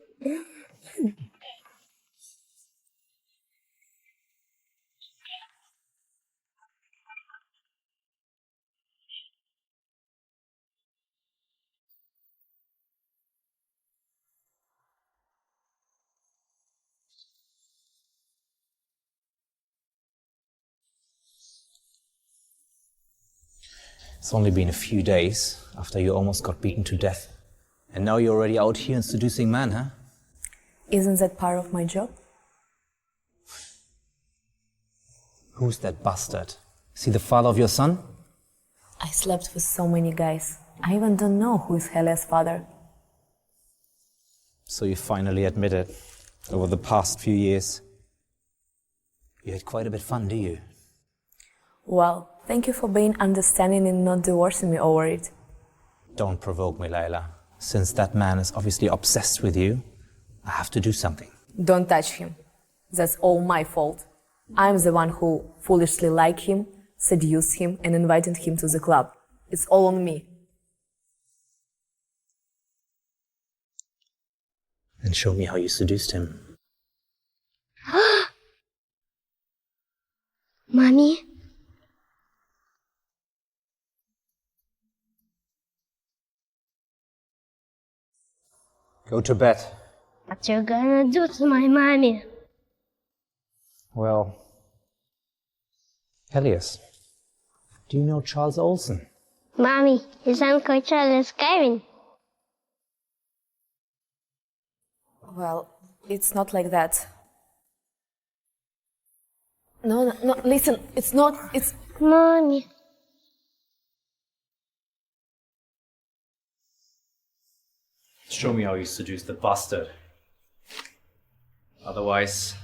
It's only been a few days after you almost got beaten to death. And now you're already out here and seducing men, huh? Isn't that part of my job? Who's that bastard? Is he the father of your son? I slept with so many guys. I even don't know who is Hele's father. So you finally admit it. Over the past few years, you had quite a bit of fun, do you? Well, thank you for being understanding and not divorcing me over it. Don't provoke me, Leila. Since that man is obviously obsessed with you, I have to do something. Don't touch him. That's all my fault. I'm the one who foolishly liked him, seduced him, and invited him to the club. It's all on me. And show me how you seduced him. Mommy? Go to bed. What you gonna do to my mommy? Well, Elias, do you know Charles Olsen? Mommy, his Uncle Charles is Kevin. Well, it's not like that. No, listen, it's not, it's... Mommy. Show me how you seduced the bastard. Otherwise...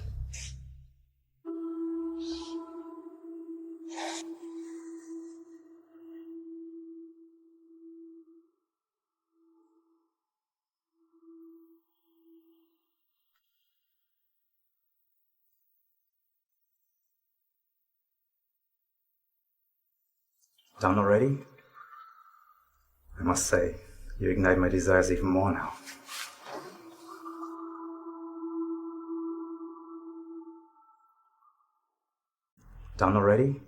Done already? I must say, you ignite my desires even more now. Done already?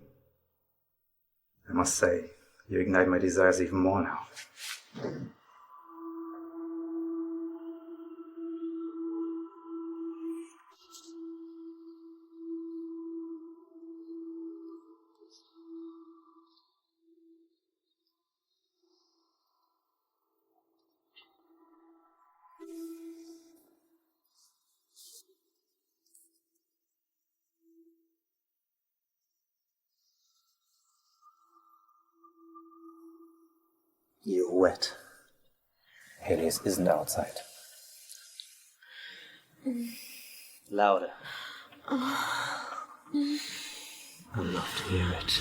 I must say, you ignite my desires even more now. You're wet. Helios isn't outside. Louder. I'd love to hear it.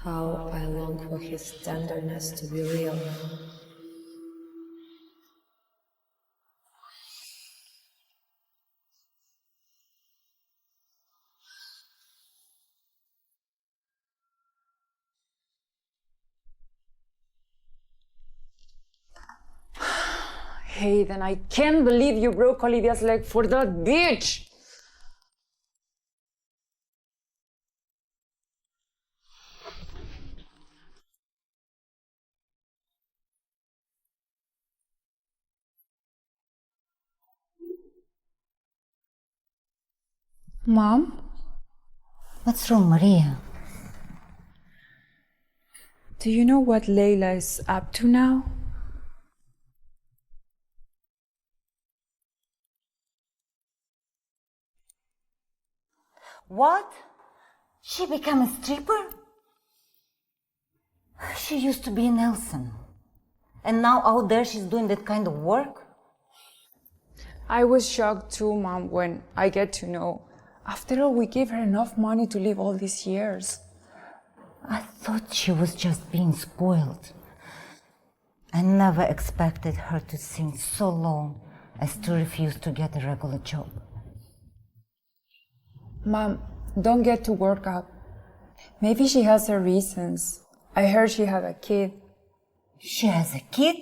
How I long for his tenderness to be real. Hayden, I can't believe you broke Olivia's leg for that bitch! Mom? What's wrong, Maria? Do you know what Leila is up to now? What? She became a stripper? She used to be in Nelson. And now out there she's doing that kind of work? I was shocked too, Mom, when I get to know. After all, we gave her enough money to live all these years. I thought she was just being spoiled. I never expected her to sing so long as to refuse to get a regular job. Mom, don't get too worked up. Maybe she has her reasons. I heard she had a kid. She has a kid?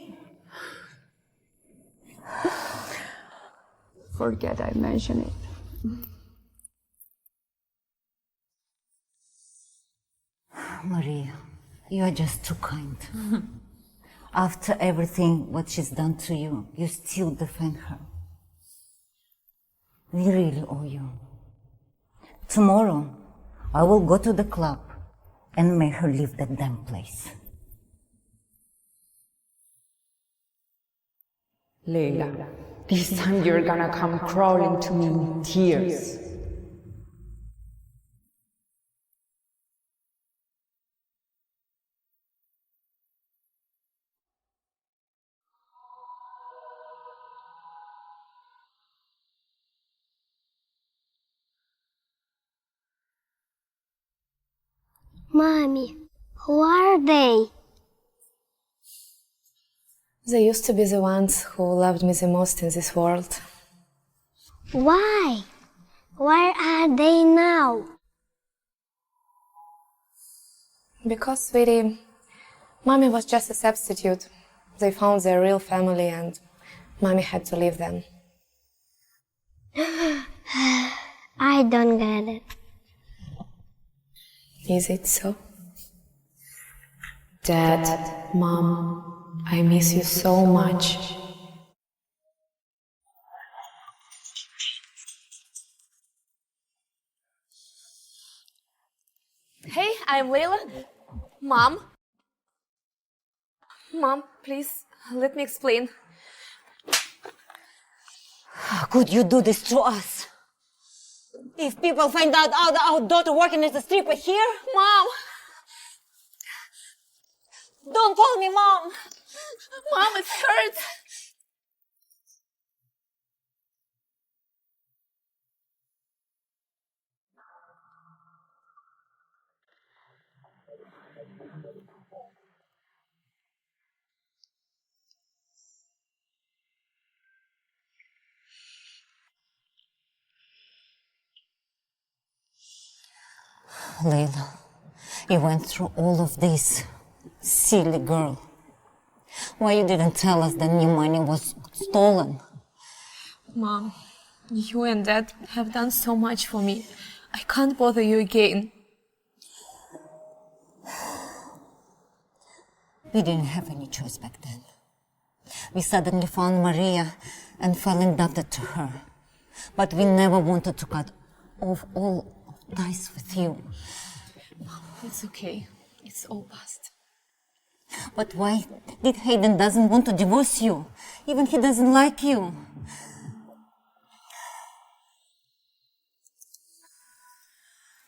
Forget I mentioned it. Maria, you are just too kind. After everything what she's done to you, you still defend her. We really owe you. Tomorrow, I will go to the club and make her leave that damn place. Leila, this time you're gonna come crawling to me in tears. Mommy, who are they? They used to be the ones who loved me the most in this world. Why? Where are they now? Because, sweetie, Mommy was just a substitute. They found their real family and Mommy had to leave them. I don't get it. Is it so? Dad, Mom, I miss you so much. Hey, I'm Leila. Mom. Mom, please, let me explain. How could you do this to us? If people find out our daughter working as a stripper here? Mom! Don't call me Mom! Mom, it hurts! Leila, you went through all of this. Silly girl. Why you didn't tell us the new money was stolen? Mom, you and Dad have done so much for me. I can't bother you again. We didn't have any choice back then. We suddenly found Maria and fell indebted to her. But we never wanted to cut off all ties with you. Mom, it's okay. It's all past. But why did Hayden doesn't want to divorce you? Even he doesn't like you.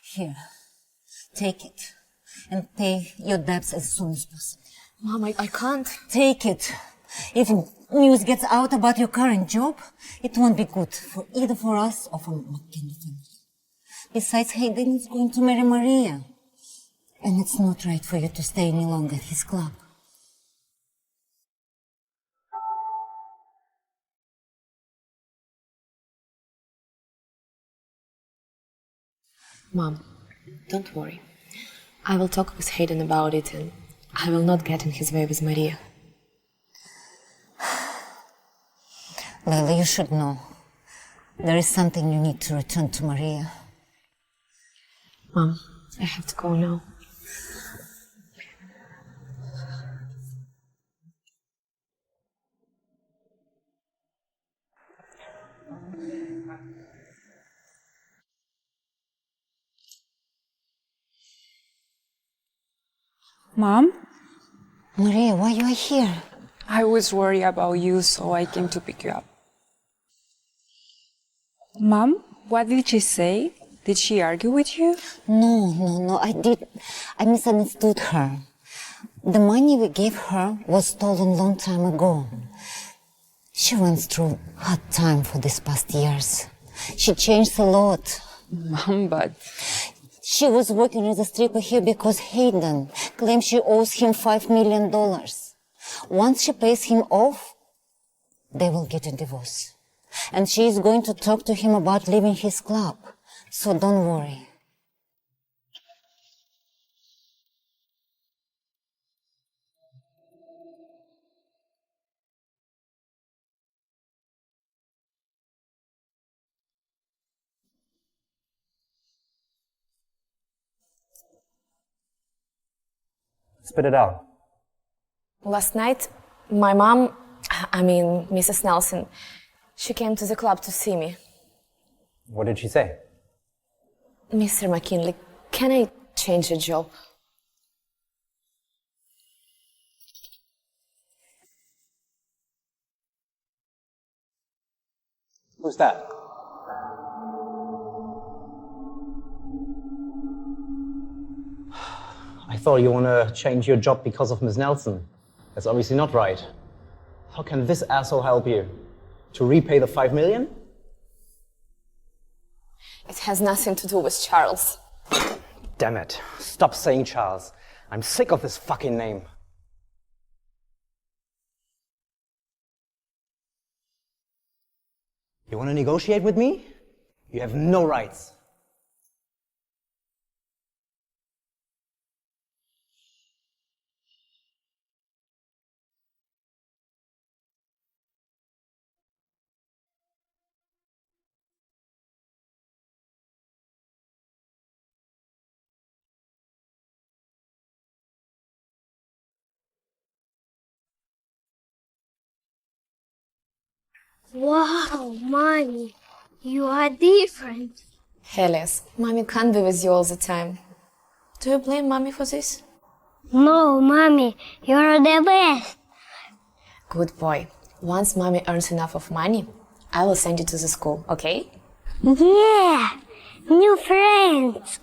Here, take it and pay your debts as soon as possible. Mom, I can't. Take it. If news gets out about your current job, it won't be good for either for us or for McKinney family. Besides, Hayden is going to marry Maria. And it's not right for you to stay any longer at his club. Mom, don't worry. I will talk with Hayden about it and I will not get in his way with Maria. Leila, you should know. There is something you need to return to Maria. Mom, I have to go now. Mom? Maria, why you are here? I was worried about you, so I came to pick you up. Mom, what did she say? Did she argue with you? No, I misunderstood her. The money we gave her was stolen long time ago. She went through hard time for these past years. She changed a lot. Mom, but... She was working as a stripper here because Hayden claims she owes him $5 million. Once she pays him off, they will get a divorce. And she is going to talk to him about leaving his club. So don't worry. Spit it out. Last night, my mom, Mrs. Nelson, she came to the club to see me. What did she say? Mr. McKinley, can I change a job? Who's that? I thought you want to change your job because of Miss Nelson. That's obviously not right. How can this asshole help you? To repay the $5 million? It has nothing to do with Charles. Damn it. Stop saying Charles. I'm sick of this fucking name. You want to negotiate with me? You have no rights. Wow, Mommy, you are different. Helios, Mommy can't be with you all the time. Do you blame Mommy for this? No, Mommy, you're the best. Good boy. Once Mommy earns enough of money, I will send you to the school, okay? Yeah, new friends.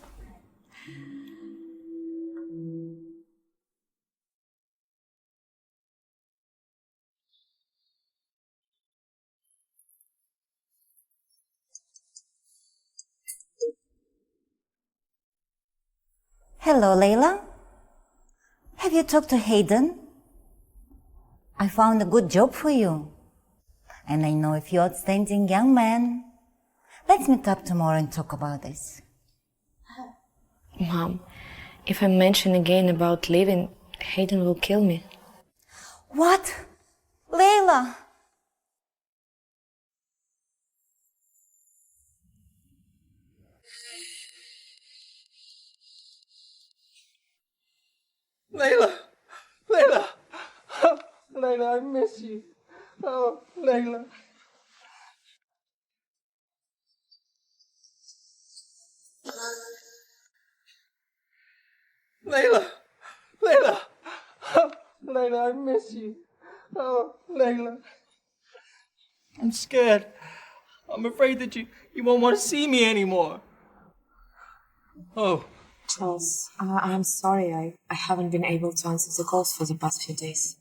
Hello, Leila. Have you talked to Hayden? I found a good job for you. And I know if you're outstanding young man. Let's meet up tomorrow and talk about this. Mom, if I mention again about leaving, Hayden will kill me. What? Leila! Leila! Leila! Leila, I miss you. Oh, Leila. Leila! Leila! Leila, I miss you. Oh, Leila. I'm scared. I'm afraid that you won't want to see me anymore. Oh. Charles, I'm sorry. I haven't been able to answer the calls for the past few days.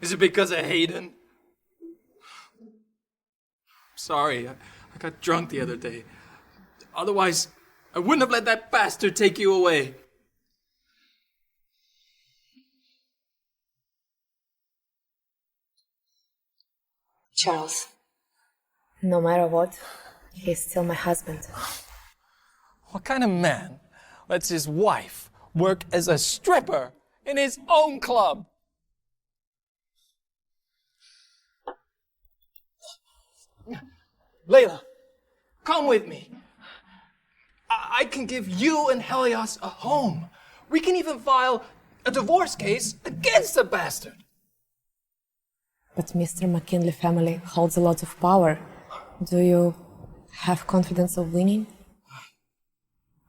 Is it because of Hayden? Sorry, I got drunk the other day. Otherwise, I wouldn't have let that bastard take you away. Charles, no matter what, he's still my husband. What kind of man lets his wife work as a stripper in his own club? Leila, come with me. I can give you and Helios a home. We can even file a divorce case against the bastard. But Mr. McKinley family holds a lot of power. Do you have confidence of winning?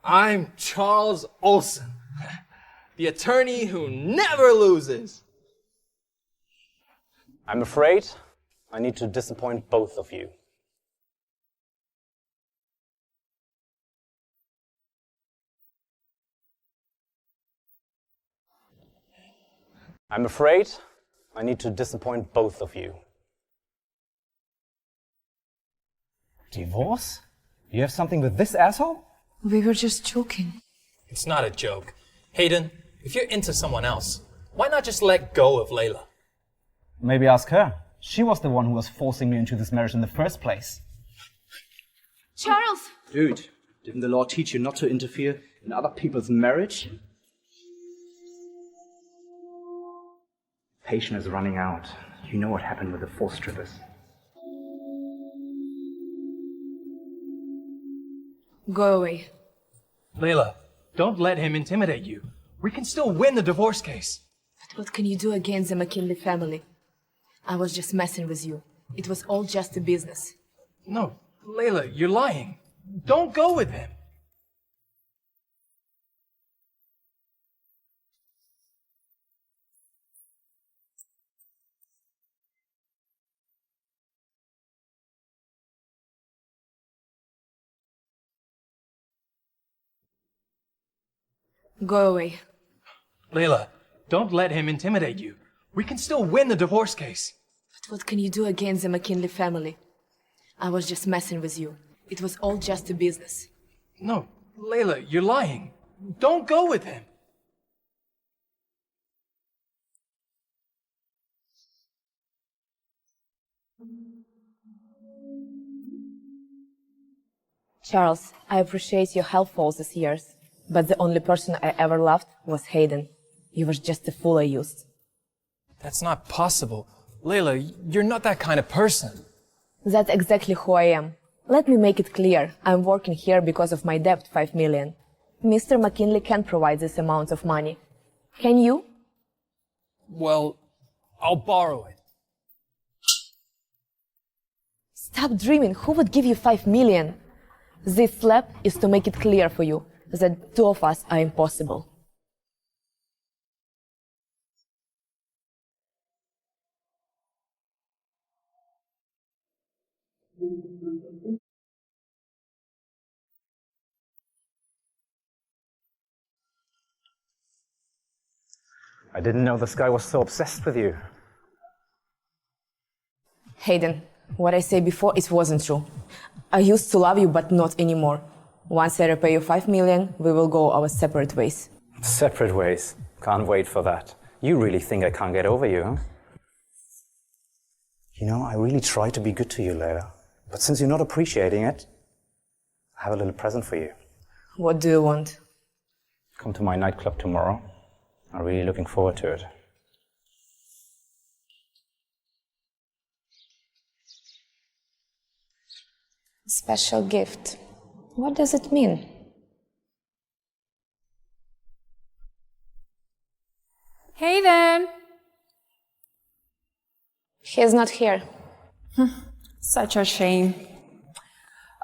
I'm Charles Olson, the attorney who never loses. I'm afraid I need to disappoint both of you. I'm afraid I need to disappoint both of you. Divorce? You have something with this asshole? We were just joking. It's not a joke. Hayden, if you're into someone else, why not just let go of Leila? Maybe ask her. She was the one who was forcing me into this marriage in the first place. Charles! Dude, didn't the law teach you not to interfere in other people's marriage? Patience is running out. You know what happened with the 4 strippers. Go away. Leila, don't let him intimidate you. We can still win the divorce case. But what can you do against the McKinley family? I was just messing with you. It was all just a business. No, Leila, you're lying. Don't go with him. Go away. Leila, don't let him intimidate you. We can still win the divorce case. But what can you do against the McKinley family? I was just messing with you. It was all just a business. No, Leila, you're lying. Don't go with him. Charles, I appreciate your help all these years, but the only person I ever loved was Hayden. You were just a fool I used. That's not possible. Leila, you're not that kind of person. That's exactly who I am. Let me make it clear. I'm working here because of my debt, 5 million. Mr. McKinley can't provide this amount of money. Can you? Well, I'll borrow it. Stop dreaming. Who would give you 5 million? This slap is to make it clear for you that 2 of us are impossible. I didn't know this guy was so obsessed with you. Hayden, what I said before, it wasn't true. I used to love you, but not anymore. Once I repay you 5 million, we will go our separate ways. Separate ways? Can't wait for that. You really think I can't get over you, huh? You know, I really try to be good to you, Leila. But since you're not appreciating it, I have a little present for you. What do you want? Come to my nightclub tomorrow. I'm really looking forward to it. Special gift. What does it mean? Hayden! He's not here. Such a shame.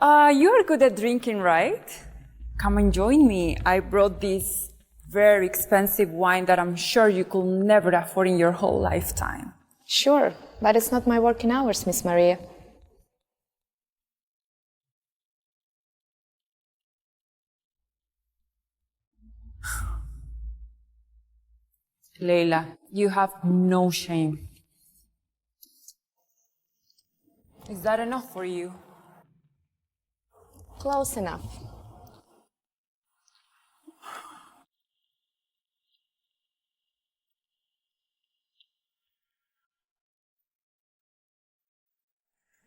You're good at drinking, right? Come and join me. I brought this very expensive wine that I'm sure you could never afford in your whole lifetime. Sure, but it's not my working hours, Miss Maria. Leila, you have no shame. Is that enough for you? Close enough.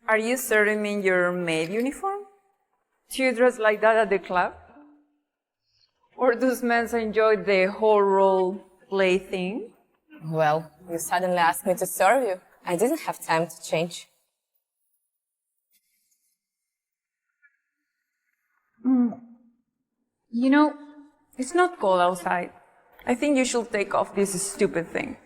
Are you serving me in your maid uniform? Do you dress like that at the club? Or does men enjoy the whole role play thing? Well, you suddenly asked me to serve you. I didn't have time to change. You know, it's not cold outside. I think you should take off this stupid thing.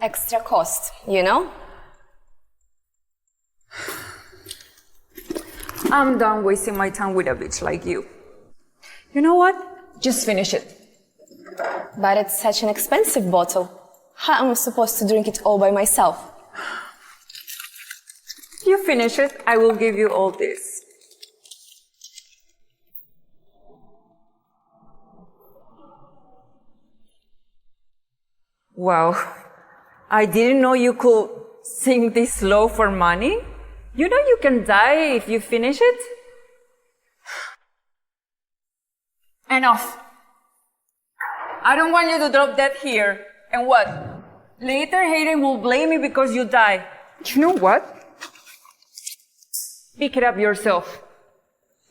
Extra cost, you know? I'm done wasting my time with a bitch like you. You know what? Just finish it. But it's such an expensive bottle. How am I supposed to drink it all by myself? You finish it, I will give you all this. Wow, I didn't know you could sing this low for money. You know you can die if you finish it? Enough. I don't want you to drop dead here. And what? Later Hayden will blame me because you die. You know what? Pick it up yourself.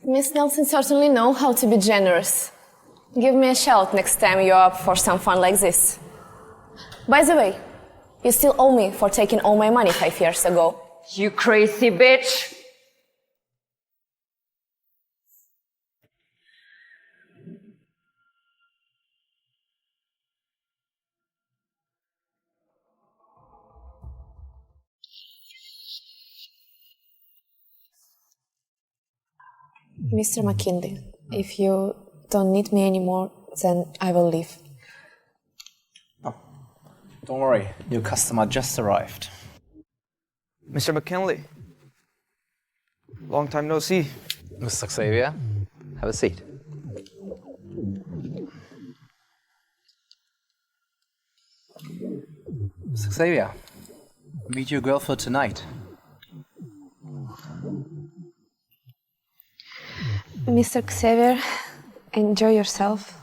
Miss Nelson certainly knows how to be generous. Give me a shout next time you're up for some fun like this. By the way, you still owe me for taking all my money 5 years ago. You crazy bitch! Mr. McKinley, if you don't need me anymore, then I will leave. Don't worry, your customer just arrived. Mr. McKinley. Long time no see. Mr. Xavier, have a seat. Mr. Xavier, meet your girl for tonight. Mr. Xavier, enjoy yourself.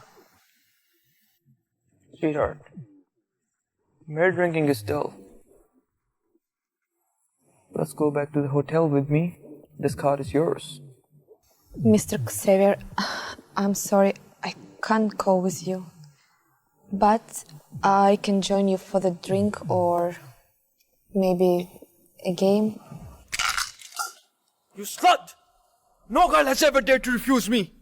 Sweetheart, mere drinking is dull. Let's go back to the hotel with me. This card is yours. Mr. Xavier, I'm sorry, I can't go with you. But I can join you for the drink or maybe a game. You slut! No girl has ever dared to refuse me!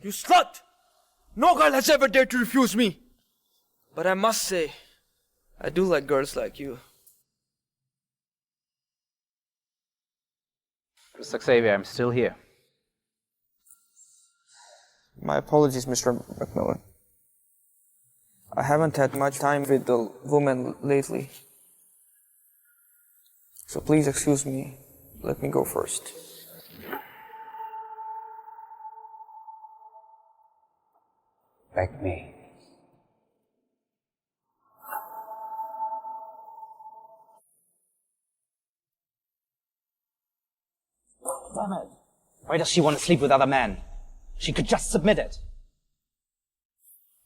You slut! No girl has ever dared to refuse me! But I must say, I do like girls like you. Mr. Xavier, I'm still here. My apologies, Mr. Macmillan. I haven't had much time with the woman lately. So please excuse me. Let me go first. Back me. Damn it. Why does she want to sleep with other men? She could just submit it.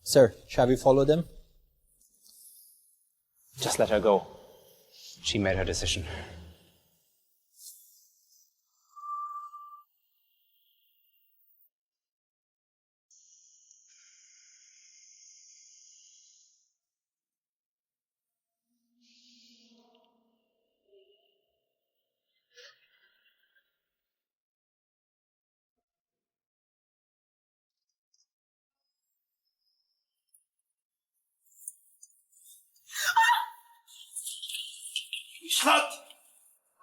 Sir, shall we follow them? Just let her go. She made her decision. You slut!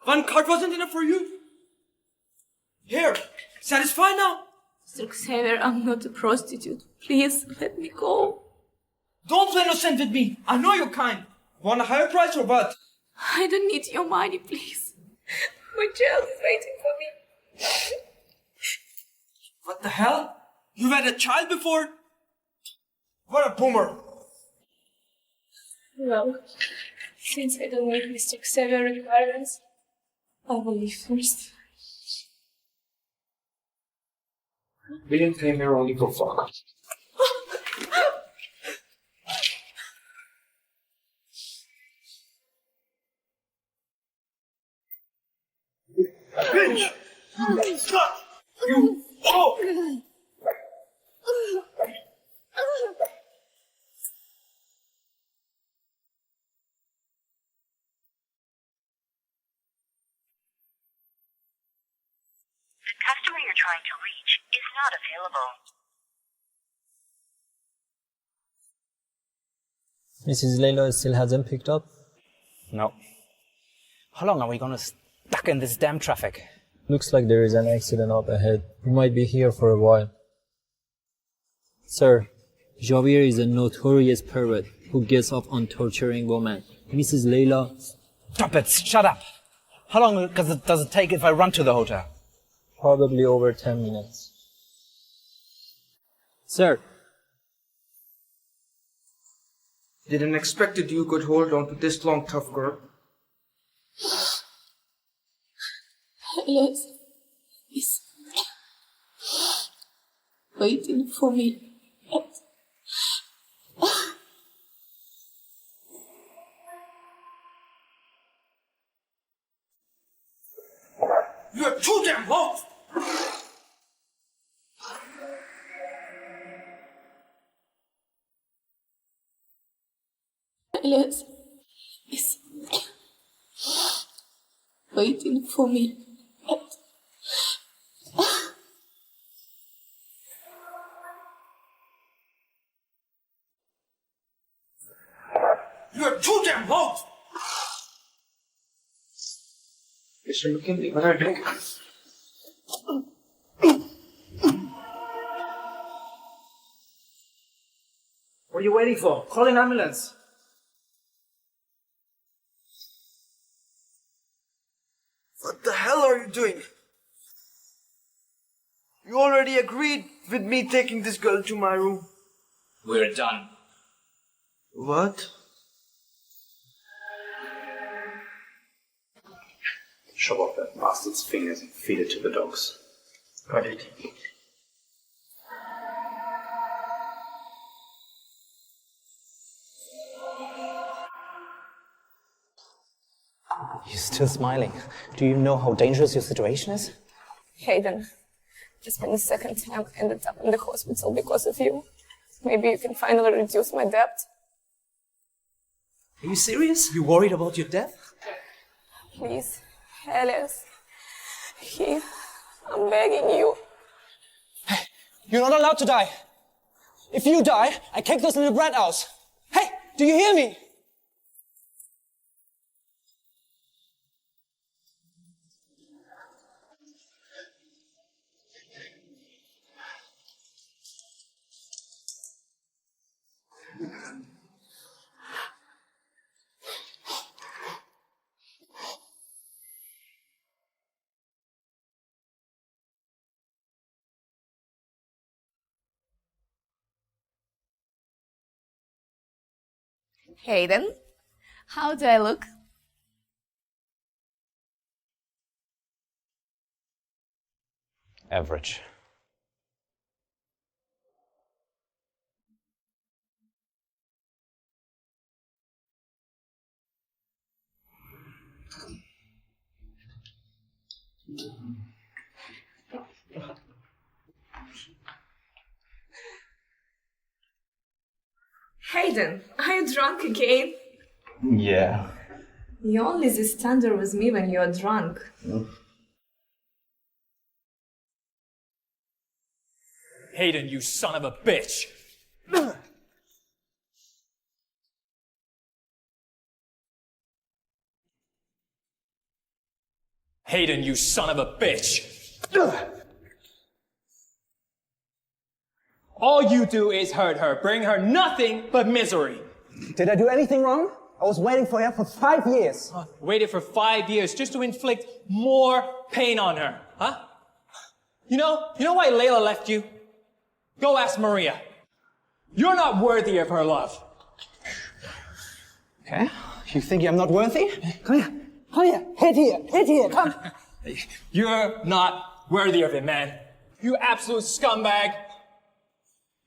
One card wasn't enough for you? Here, satisfied now? Mr. Xavier, I'm not a prostitute. Please, let me go. Don't play innocent with me. I know you're kind. Want a higher price or what? I don't need your money, please. My child is waiting for me. What the hell? You've had a child before? What a boomer. Well, since I don't meet Mr. Xavier requirements, I will leave first. We didn't came here only for fun. bitch! You slut! You... Oh! The customer you're trying to reach is not available. Mrs. Leila still hasn't picked up? No. How long are we gonna stuck in this damn traffic? Looks like there is an accident up ahead. We might be here for a while. Sir, Javier is a notorious pervert who gets off on torturing women. Mrs. Leila... Stop it! Shut up! How long does it take if I run to the hotel? Probably over 10 minutes. Sir. Didn't expect that you could hold on to this long, tough girl. Alice is waiting for me. You're too damn low! Alice is waiting for me. You're too damn low! Mr. McKinley, what are you doing? What are you waiting for? Call an ambulance. What the hell are you doing? You already agreed with me taking this girl to my room. We're done. What? Chop off that bastard's fingers and feed it to the dogs. Got it. You're still smiling. Do you know how dangerous your situation is? Hayden, it's been the second time I ended up in the hospital because of you. Maybe you can finally reduce my debt. Are you serious? You worried about your death? Please, Alice. I'm begging you. Hey, you're not allowed to die. If you die, I kick those little brat out. Hey, do you hear me? Hayden, how do I look? Average. Hayden, are you drunk again? Yeah. You only this standard with me when you're drunk. Hayden, you son of a bitch! Hayden, you son of a bitch! All you do is hurt her, bring her nothing but misery. Did I do anything wrong? I was waiting for her for 5 years. Waited for 5 years just to inflict more pain on her, huh? You know why Leila left you? Go ask Maria. You're not worthy of her love. Okay, you think I'm not worthy? Come here, hit here, come. You're not worthy of it, man. You absolute scumbag.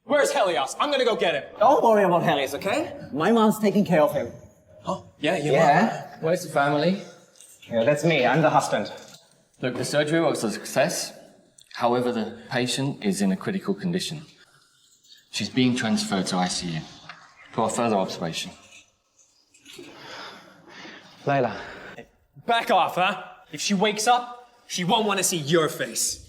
Where's Helios? I'm gonna go get him. Don't worry about Helios, okay? My mom's taking care of him. Oh, yeah, your Yeah. mom. Where's the family? Yeah, that's me. I'm the husband. Look, the surgery was a success. However, the patient is in a critical condition. She's being transferred to ICU for further observation. Leila. Back off, huh? If she wakes up, she won't want to see your face.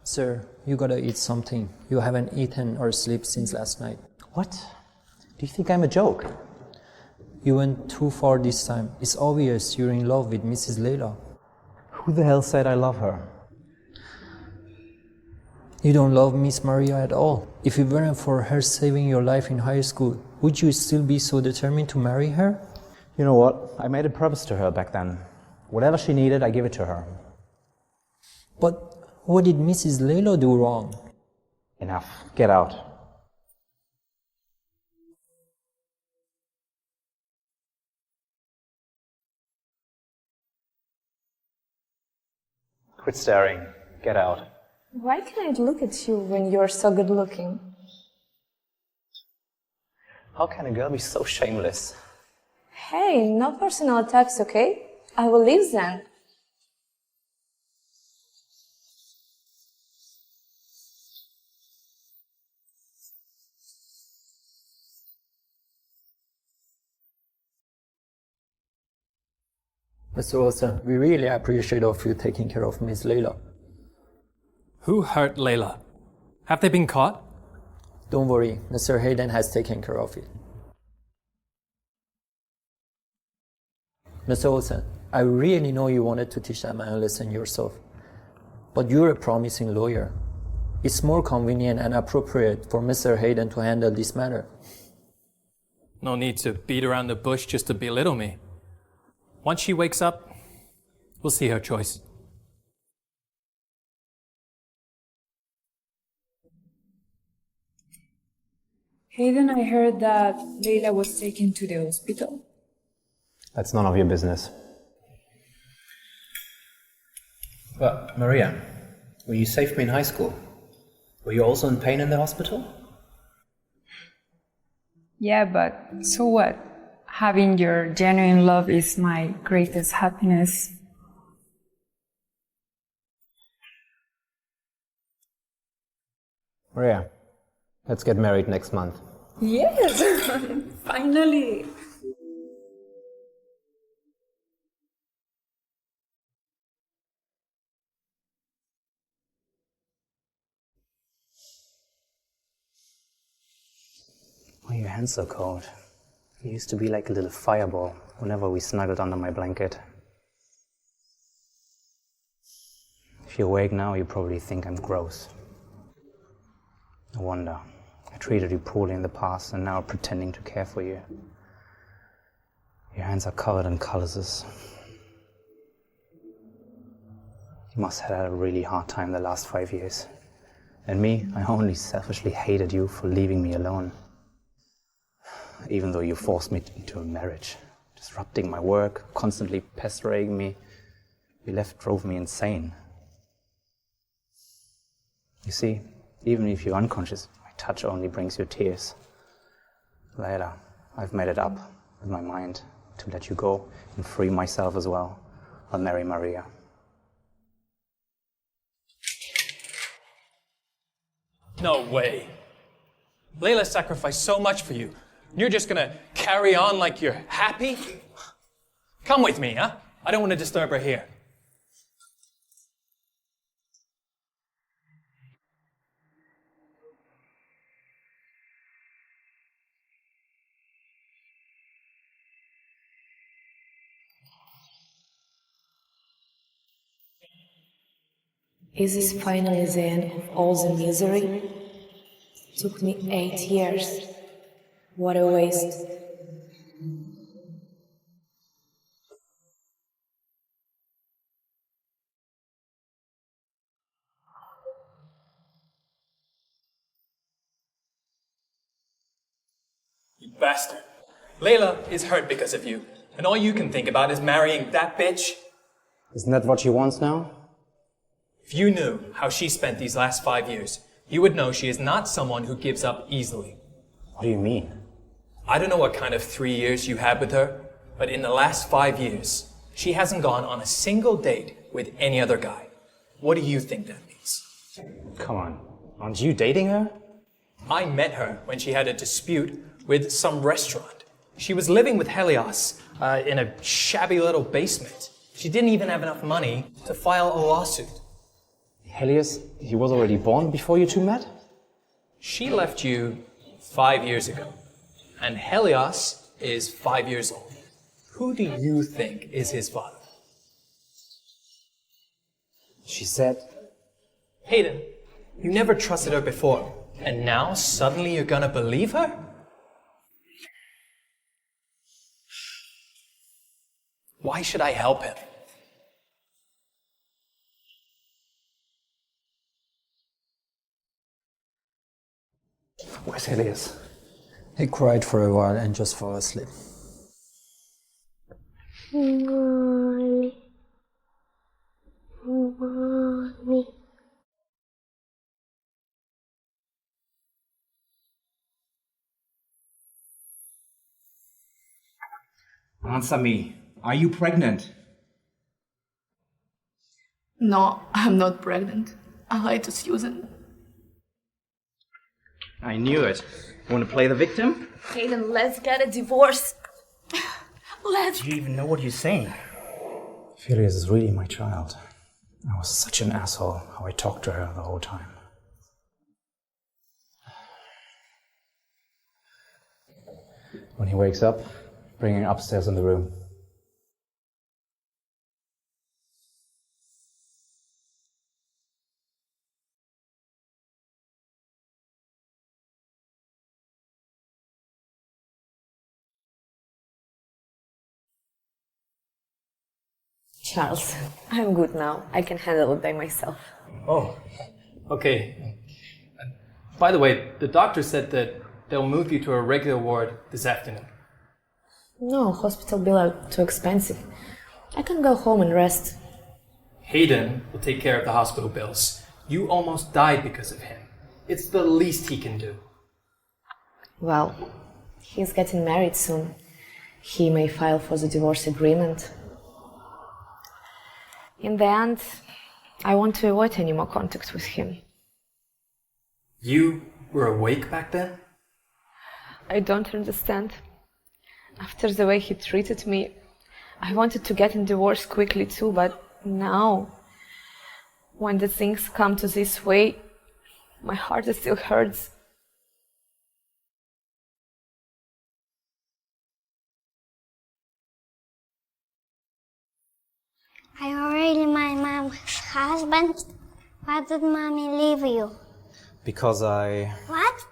Sir, you gotta eat something. You haven't eaten or slept since last night. What? Do you think I'm a joke? You went too far this time. It's obvious you're in love with Mrs. Leila. Who the hell said I love her? You don't love Miss Maria at all. If it weren't for her saving your life in high school, would you still be so determined to marry her? You know what? I made a promise to her back then. Whatever she needed, I give it to her. But what did Mrs. Leila do wrong? Enough. Get out. Quit staring. Get out. Why can't I look at you when you're so good looking? How can a girl be so shameless? Hey, no personal attacks, okay? I will leave then. Mr. Wilson, we really appreciate of you taking care of Miss Leila. Who hurt Leila? Have they been caught? Don't worry, Mr. Hayden has taken care of it. Mr. Wilson, I really know you wanted to teach that man a lesson yourself, but you're a promising lawyer. It's more convenient and appropriate for Mr. Hayden to handle this matter. No need to beat around the bush just to belittle me. Once she wakes up, we'll see her choice. Hayden, I heard that Leila was taken to the hospital. That's none of your business. But, Maria, when you saved me in high school, were you also in pain in the hospital? Yeah, but so what? Having your genuine love is my greatest happiness. Maria, let's get married next month. Yes, finally. Why are your hands so cold? You used to be like a little fireball whenever we snuggled under my blanket. If you're awake now, you probably think I'm gross. No wonder. I treated you poorly in the past and now I'm pretending to care for you. Your hands are covered in calluses. You must have had a really hard time the last 5 years. And me, I only selfishly hated you for leaving me alone. Even though you forced me into a marriage, disrupting my work, constantly pestering me, your left drove me insane. You see, even if you're unconscious, my touch only brings you tears. Leila, I've made it up with my mind to let you go and free myself as well. I'll marry Maria. No way. Leila sacrificed so much for you. You're just gonna carry on like you're happy? Come with me, huh? I don't want to disturb her here. Is this finally the end of all the misery? Took me 8 years. What a waste. You bastard. Leila is hurt because of you. And all you can think about is marrying that bitch? Isn't that what she wants now? If you knew how she spent these last 5 years, you would know she is not someone who gives up easily. What do you mean? I don't know what kind of 3 years you had with her, but in the last 5 years, she hasn't gone on a single date with any other guy. What do you think that means? Come on, aren't you dating her? I met her when she had a dispute with some restaurant. She was living with Helios in a shabby little basement. She didn't even have enough money to file a lawsuit. Helios, he was already born before you two met? She left you 5 years ago, and Helios is 5 years old. Who do you think is his father? She said... Hayden, you never trusted her before, and now suddenly you're gonna believe her? Why should I help him? Where's Helios? He cried for a while and just fell asleep. Mommy. Mommy. Answer me. Are you pregnant? No, I'm not pregnant. I lied to Susan. I knew it. Want to play the victim? Hayden, let's get a divorce. Let's... Do you even know what you're saying? Helios is really my child. I was such an asshole how I talked to her the whole time. When he wakes up, bring him upstairs in the room. Charles, I'm good now. I can handle it by myself. Oh, okay. By the way, the doctor said that they'll move you to a regular ward this afternoon. No, hospital bills are too expensive. I can go home and rest. Hayden will take care of the hospital bills. You almost died because of him. It's the least he can do. Well, he's getting married soon. He may file for the divorce agreement. In the end, I want to avoid any more contact with him. You were awake back then? I don't understand. After the way he treated me, I wanted to get in divorce quickly too, but now, when the things come to this way, my heart still hurts. Are you really my mom's husband? Why did mommy leave you? Because I... What?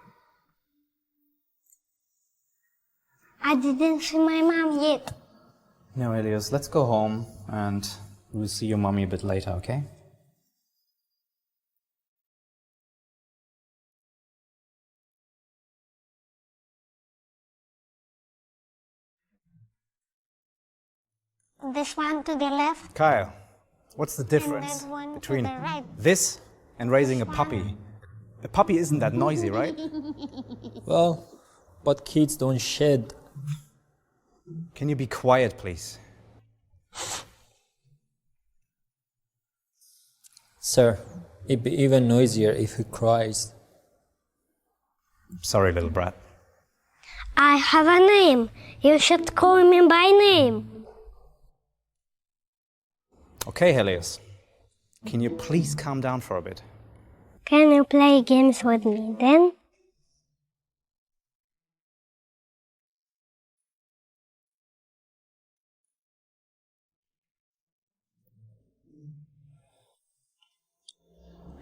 I didn't see my mom yet. No, Helios, let's go home and we'll see your mommy a bit later, okay? This one to the left. Kyle, what's the difference that one to between the right. this and raising a puppy? A puppy isn't that noisy, right? Well, but kids don't shed. Can you be quiet, please? Sir, it'd be even noisier if he cries. Sorry, little brat. I have a name. You should call me by name. Okay, Helios. Can you please calm down for a bit? Can you play games with me then?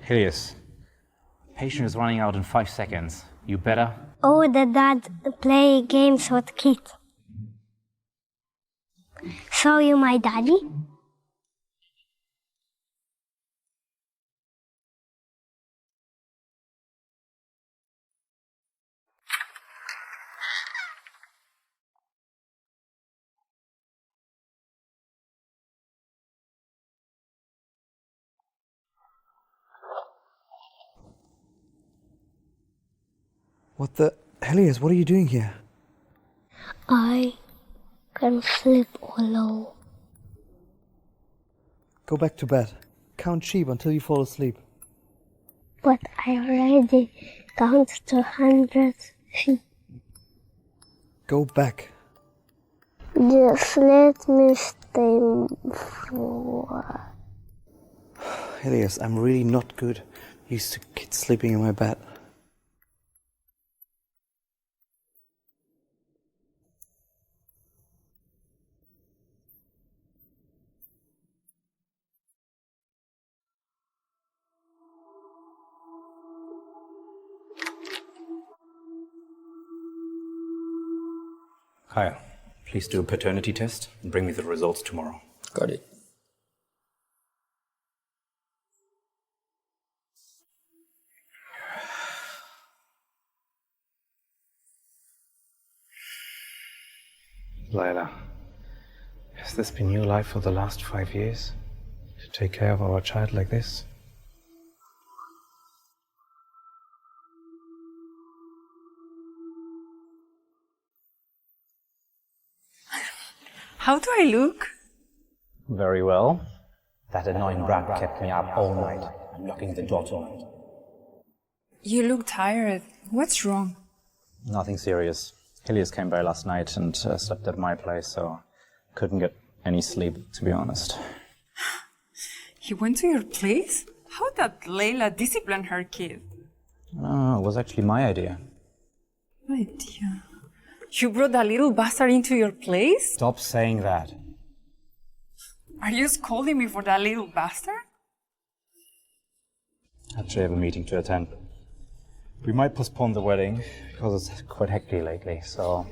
Helios, patient is running out in 5 seconds. You better... Oh, the dad play games with kids. So you my daddy? What the Helios, what are you doing here? I can sleep alone. Go back to bed. Count sheep until you fall asleep. But I already count to 100 sheep. Go back. Just let me stay for... Helios, I'm really not good. Used to kids sleeping in my bed. Kyle, please do a paternity test and bring me the results tomorrow. Got it. Leila, has this been your life for the last 5 years? To take care of our child like this? How do I look? Very well. That annoying brat kept me up all night. I'm locking the door tonight. You look tired. What's wrong? Nothing serious. Helios came by last night and slept at my place, so couldn't get any sleep, to be honest. He went to your place? How did Leila discipline her kid? Oh, it was actually my idea. Idea? You brought that little bastard into your place? Stop saying that. Are you scolding me for that little bastard? Actually, I have a meeting to attend. We might postpone the wedding because it's quite hectic lately, so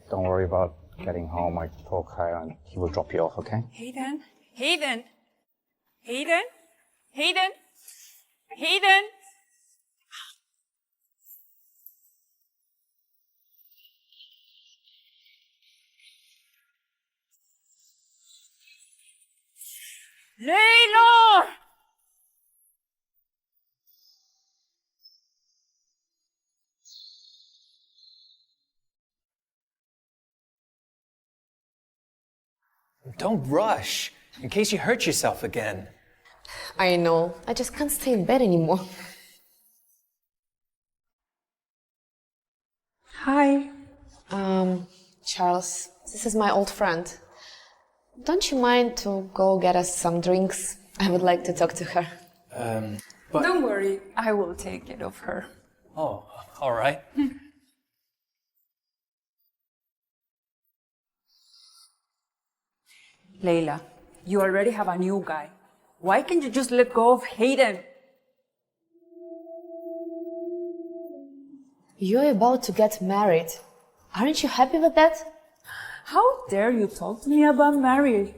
don't worry about getting home. I told Kyle and he will drop you off, okay? Hayden? Hayden? Hayden? Hayden? Hayden? Leila! Don't rush, in case you hurt yourself again. I know. I just can't stay in bed anymore. Hi. Charles, this is my old friend. Don't you mind to go get us some drinks? I would like to talk to her. But... Don't worry, I will take it of her. Oh, all right. Leila, you already have a new guy. Why can't you just let go of Hayden? You're about to get married. Aren't you happy with that? How dare you talk to me about marriage?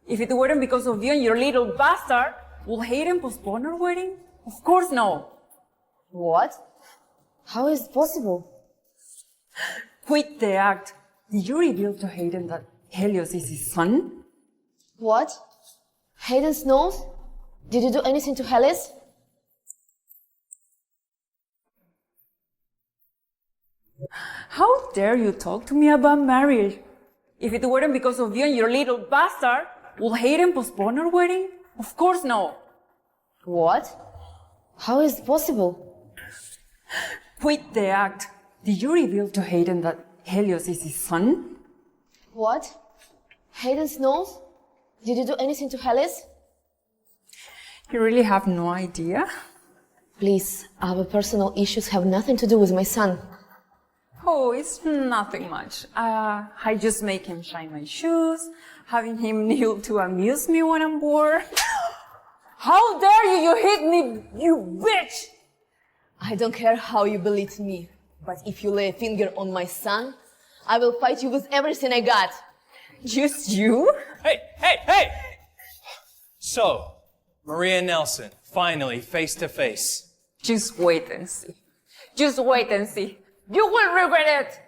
If it weren't because of you and your little bastard, will Hayden postpone our wedding? Of course no. What? How is it possible? Quit the act. Did you reveal to Hayden that Helios is his son? What? Hayden's nose? Did you do anything to Helios? How dare you talk to me about marriage? If it weren't because of you and your little bastard, will Hayden postpone our wedding? Of course no. What? How is it possible? Quit the act. Did you reveal to Hayden that Helios is his son? What? Hayden's nose? Did you do anything to Helios? You really have no idea? Please, our personal issues have nothing to do with my son. Oh, it's nothing much. I just make him shine my shoes, having him kneel to amuse me when I'm bored. How dare you! You hit me, you bitch! I don't care how you belittle me, but if you lay a finger on my son, I will fight you with everything I got. Just you? Hey, hey, hey! So, Maria and Nelson, finally face to face. Just wait and see. Just wait and see. You will regret it!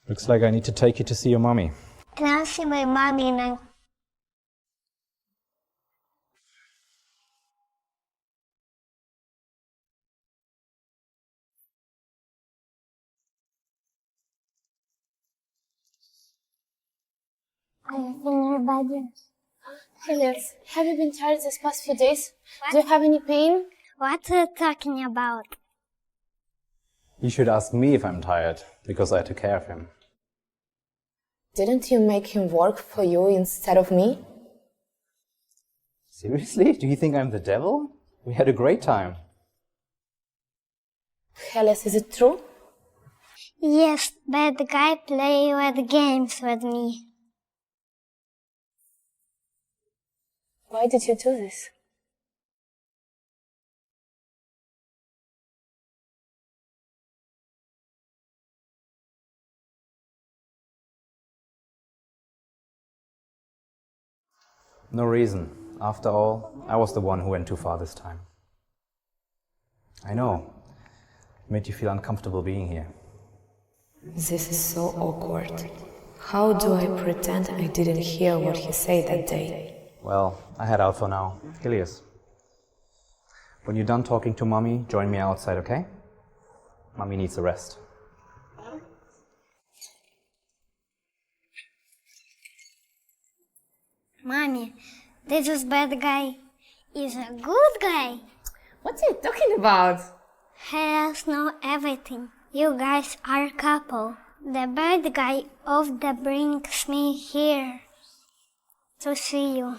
Looks like I need to take you to see your mommy. Can I see my mommy now? I have been your body. Hey Liz, have you been tired these past few days? Do you have any pain? What are you talking about? You should ask me if I'm tired, because I took care of him. Didn't you make him work for you instead of me? Seriously? Do you think I'm the devil? We had a great time. Helios, is it true? Yes, but the guy play with games with me. Why did you do this? No reason. After all, I was the one who went too far this time. I know. It made you feel uncomfortable being here. This is so awkward. How do I pretend I didn't hear what he said that day? Well, I head out for now. Helios. When you're done talking to Mommy, join me outside, okay? Mommy needs a rest. Mommy, this is bad guy. He's a good guy. What are you talking about? He has know everything. You guys are a couple. The bad guy of the brings me here to see you.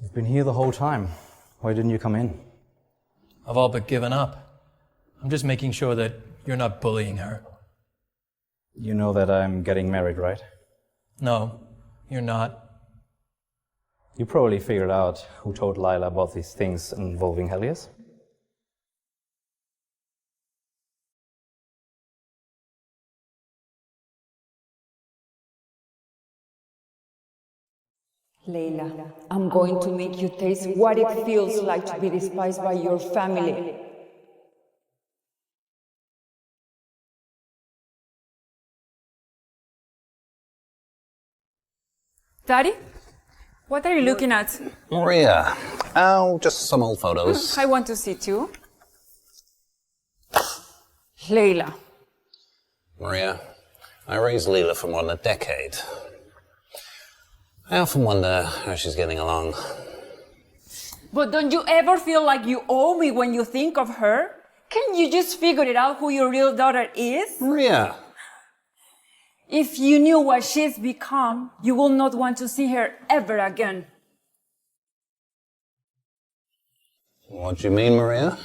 You've been here the whole time. Why didn't you come in? I've all but given up. I'm just making sure that you're not bullying her. You know that I'm getting married, right? No, you're not. You probably figured out who told Leila about these things involving Helios? Leila, I'm going to make you taste what it feels like to be despised by your family. Daddy, what are you looking at? Maria. Oh, just some old photos. I want to see too. Leila. Maria, I raised Leila for more than a decade. I often wonder how she's getting along. But don't you ever feel like you owe me when you think of her? Can't you just figure it out who your real daughter is? Maria. If you knew what she's become, you will not want to see her ever again. What do you mean, Maria?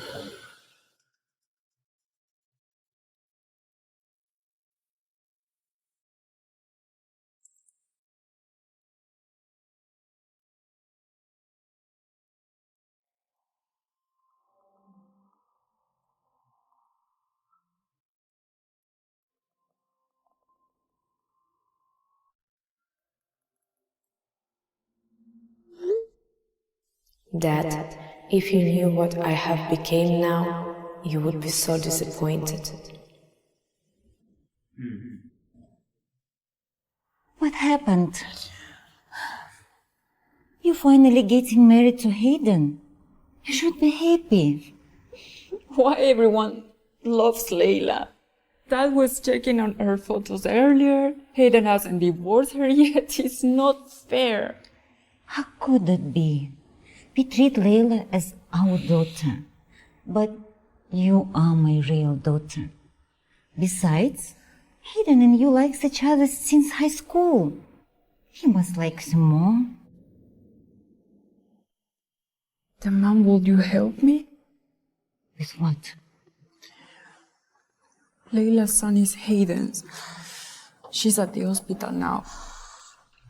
Dad, if you knew what I have become now, you would be so disappointed. What happened? You're finally getting married to Hayden. You should be happy. Why everyone loves Leila? Dad was checking on her photos earlier. Hayden hasn't divorced her yet. It's not fair. How could that be? We treat Leila as our daughter, but you are my real daughter. Besides, Hayden and you like each other since high school. He must like you more. The mom, will you help me? With what? Leila's son is Hayden's. She's at the hospital now,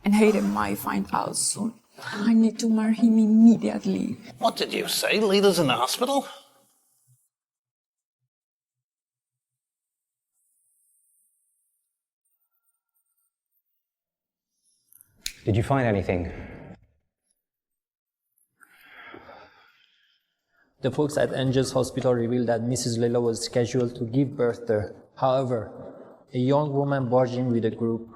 and Hayden might find out soon. I need to marry him immediately. What did you say? Leila's in the hospital? Did you find anything? The folks at Angel's Hospital revealed that Mrs. Leila was scheduled to give birth there. However, a young woman barged in with a group,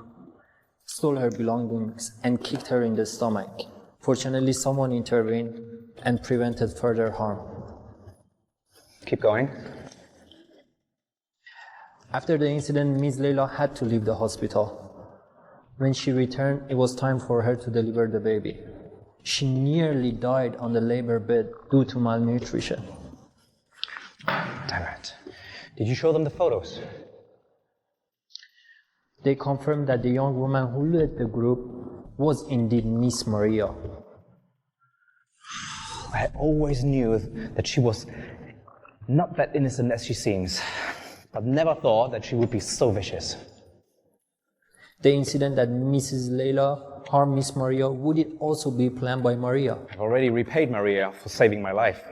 stole her belongings, and kicked her in the stomach. Fortunately, someone intervened and prevented further harm. Keep going. After the incident, Ms. Leila had to leave the hospital. When she returned, it was time for her to deliver the baby. She nearly died on the labor bed due to malnutrition. Damn it. Did you show them the photos? They confirmed that the young woman who led the group was indeed Miss Maria. I always knew that she was not that innocent as she seems, but never thought that she would be so vicious. The incident that Mrs. Leila harmed Miss Maria, would it also be planned by Maria? I've already repaid Maria for saving my life,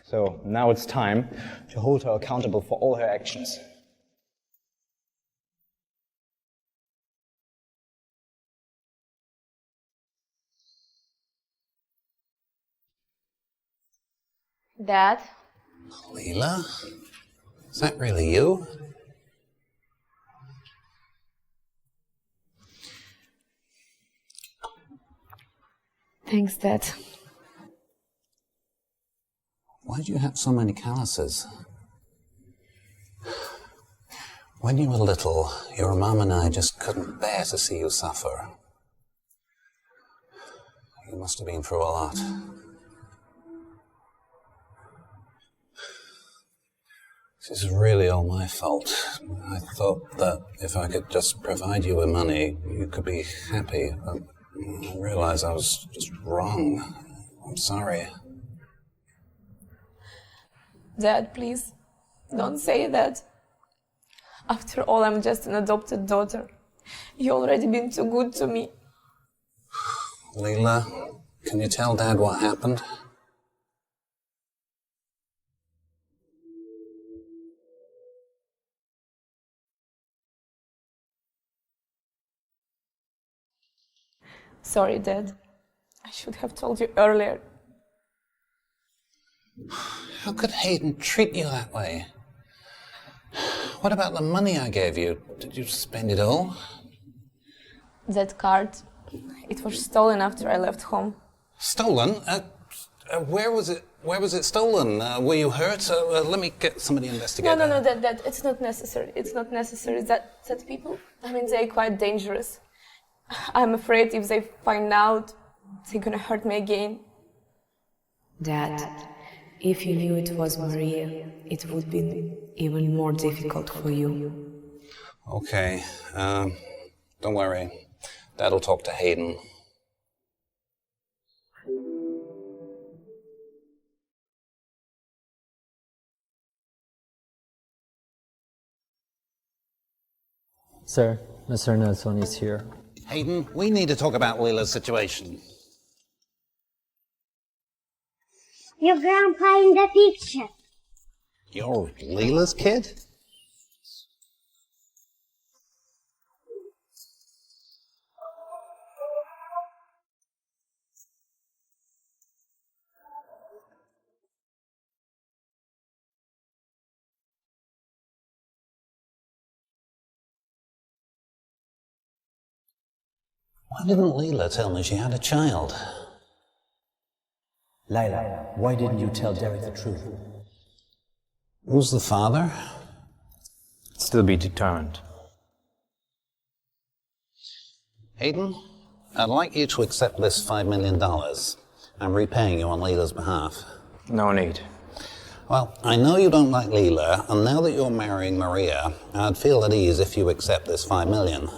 so now it's time to hold her accountable for all her actions. Dad? Leila? Is that really you? Thanks, Dad. Why do you have so many calluses? When you were little, your mum and I just couldn't bear to see you suffer. You must have been through a lot. This is really all my fault. I thought that if I could just provide you with money, you could be happy. But I realized I was just wrong. I'm sorry. Dad, please, don't say that. After all, I'm just an adopted daughter. You've already been too good to me. Leila, can you tell Dad what happened? Sorry, Dad. I should have told you earlier. How could Hayden treat you that way? What about the money I gave you? Did you spend it all? That card, it was stolen after I left home. Stolen? Where was it? Where was it stolen? Were you hurt? Let me get somebody to investigate. No, Dad, it's not necessary. It's not necessary. That people, they're quite dangerous. I'm afraid if they find out, they're gonna hurt me again. Dad, if you knew it was Maria, it would be even more difficult for you. Okay, don't worry. Dad'll talk to Hayden. Sir, Mr. Nelson is here. Hayden, we need to talk about Leila's situation. Your grandpa in the picture. You're Leila's kid? Why didn't Leila tell me she had a child? Leila, why didn't you tell Derek the truth? Who's the father? Still be determined. Hayden, I'd like you to accept this $5 million. I'm repaying you on Leila's behalf. No need. Well, I know you don't like Leila, and now that you're marrying Maria, I'd feel at ease if you accept this $5 million.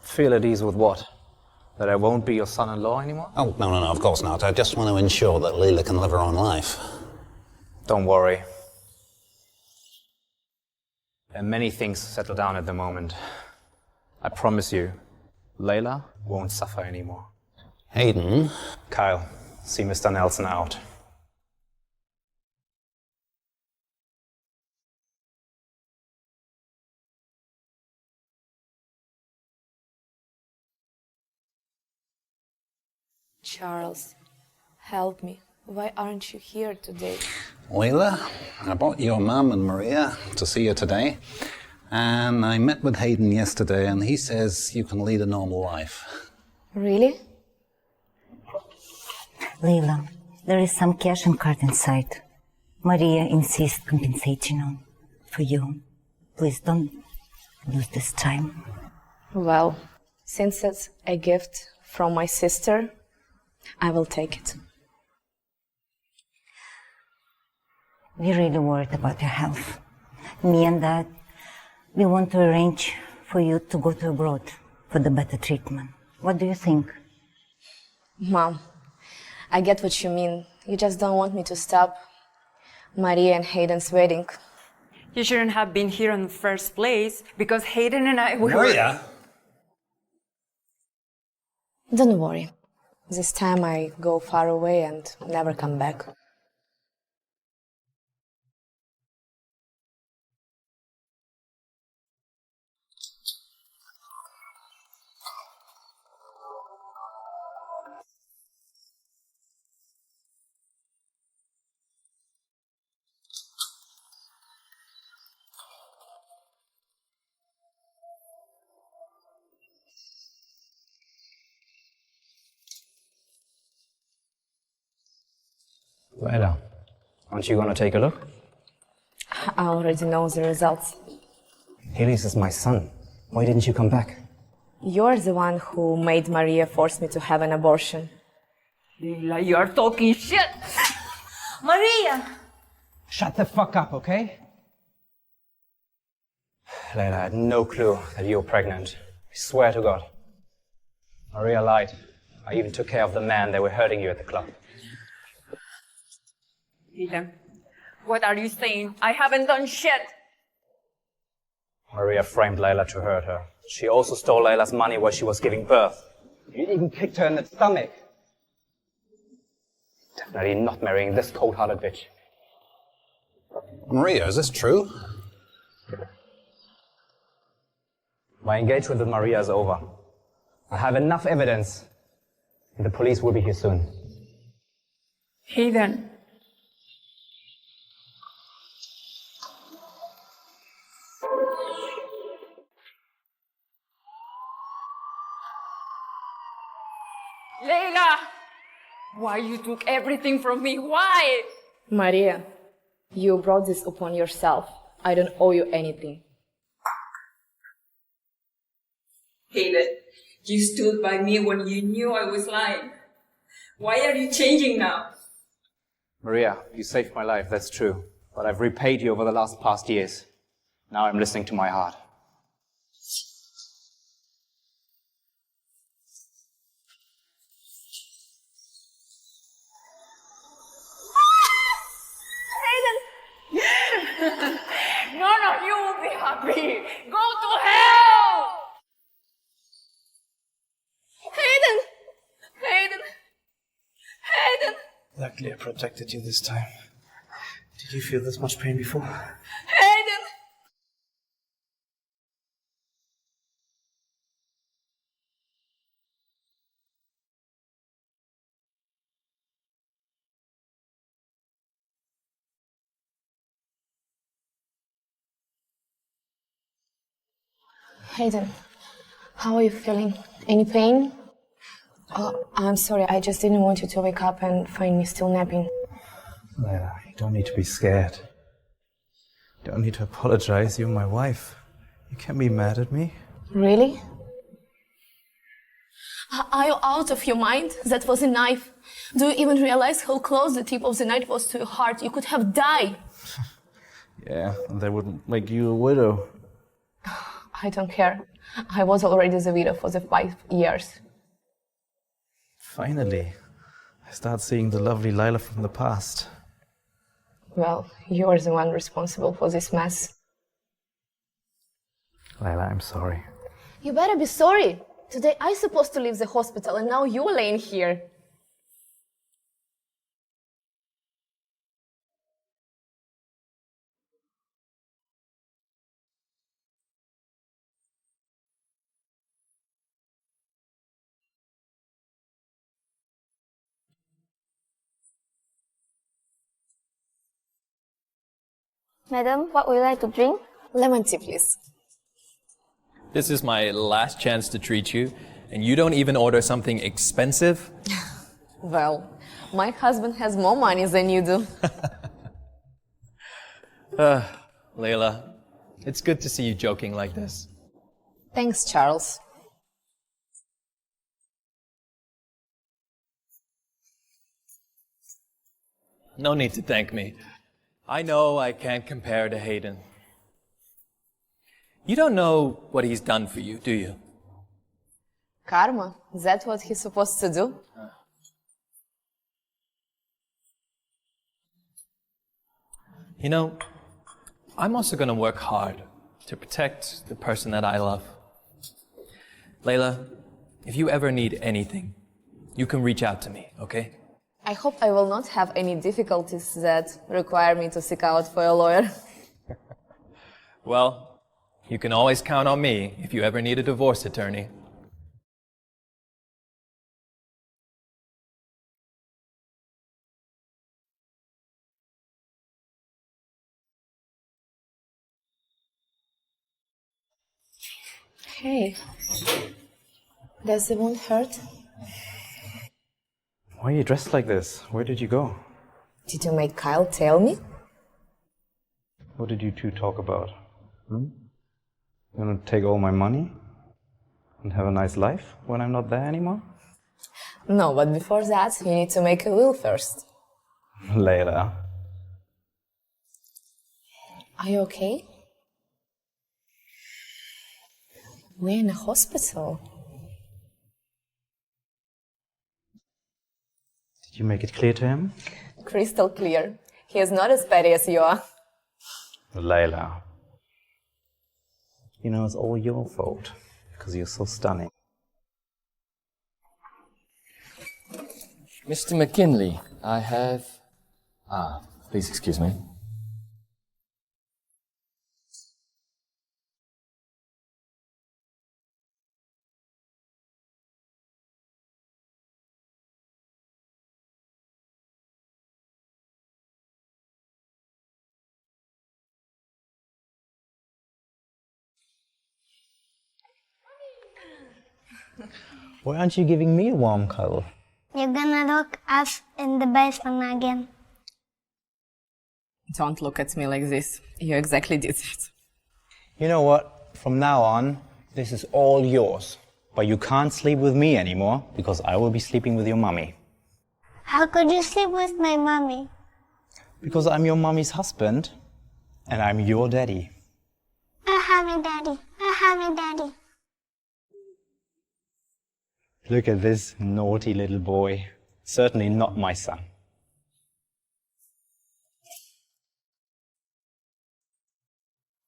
Feel at ease with what? That I won't be your son-in-law anymore? Oh, no, of course not. I just want to ensure that Leila can live her own life. Don't worry. There are many things to settle down at the moment. I promise you, Leila won't suffer anymore. Hayden? Kyle, see Mr. Nelson out. Charles, help me. Why aren't you here today? Leila, I brought your mum and Maria to see you today. And I met with Hayden yesterday, and he says you can lead a normal life. Really? Leila, there is some cash and card inside. Maria insists compensating on for you. Please don't lose this time. Well, since it's a gift from my sister, I will take it. We're really worried about your health. Me and Dad, we want to arrange for you to go to abroad for the better treatment. What do you think? Mom, I get what you mean. You just don't want me to stop Maria and Hayden's wedding. You shouldn't have been here in the first place because Hayden and I Maria? Don't worry. This time I go far away and never come back. Leila, aren't you going to take a look? I already know the results. Helios is my son. Why didn't you come back? You're the one who made Maria force me to have an abortion. Leila, you're talking shit! Maria! Shut the fuck up, okay? Leila, I had no clue that you were pregnant. I swear to God. Maria lied. I even took care of the man that were hurting you at the club. Hayden, what are you saying? I haven't done shit! Maria framed Leila to hurt her. She also stole Leila's money while she was giving birth. You even kicked her in the stomach. Definitely not marrying this cold-hearted bitch. Maria, is this true? My engagement with Maria is over. I have enough evidence. The police will be here soon. Hayden. Leila! Why you took everything from me? Why? Maria, you brought this upon yourself. I don't owe you anything. Hayden, you stood by me when you knew I was lying. Why are you changing now? Maria, you saved my life, that's true. But I've repaid you over the past years. Now I'm listening to my heart. None of you will be happy. Go to hell! Hayden! Hayden! Hayden! Luckily, I protected you this time. Did you feel this much pain before? Hayden! Hayden, how are you feeling? Any pain? Oh, I'm sorry, I just didn't want you to wake up and find me still napping. Leila, you don't need to be scared. You don't need to apologize. You're my wife. You can't be mad at me. Really? Are you out of your mind? That was a knife. Do you even realize how close the tip of the knife was to your heart? You could have died. Yeah, and that would make you a widow. I don't care. I was already the widow for the 5 years. Finally, I start seeing the lovely Leila from the past. Well, you're the one responsible for this mess. Leila, I'm sorry. You better be sorry. Today I supposed to leave the hospital and now you're laying here. Madam, what would you like to drink? Lemon tea, please. This is my last chance to treat you, and you don't even order something expensive? Well, my husband has more money than you do. Leila, it's good to see you joking like this. Thanks, Charles. No need to thank me. I know I can't compare to Hayden. You don't know what he's done for you, do you? Karma? Is that what he's supposed to do? You know, I'm also going to work hard to protect the person that I love. Leila, if you ever need anything, you can reach out to me, okay? I hope I will not have any difficulties that require me to seek out for a lawyer. Well, you can always count on me if you ever need a divorce attorney. Hey, does the wound hurt? Why are you dressed like this? Where did you go? Did you make Kyle tell me? What did you two talk about? You gonna take all my money? And have a nice life when I'm not there anymore? No, but before that, you need to make a will first. Leila. Are you okay? We're in a hospital. Did you make it clear to him? Crystal clear. He is not as petty as you are. Leila. You know, it's all your fault, because you're so stunning. Mr. McKinley, I have... please excuse me. Why aren't you giving me a warm cuddle? You're gonna lock us in the basement again. Don't look at me like this. You exactly did it. You know what? From now on, this is all yours. But you can't sleep with me anymore, because I will be sleeping with your mummy. How could you sleep with my mommy? Because I'm your mummy's husband, and I'm your daddy. I have a daddy. I have a daddy. Look at this naughty little boy. Certainly not my son.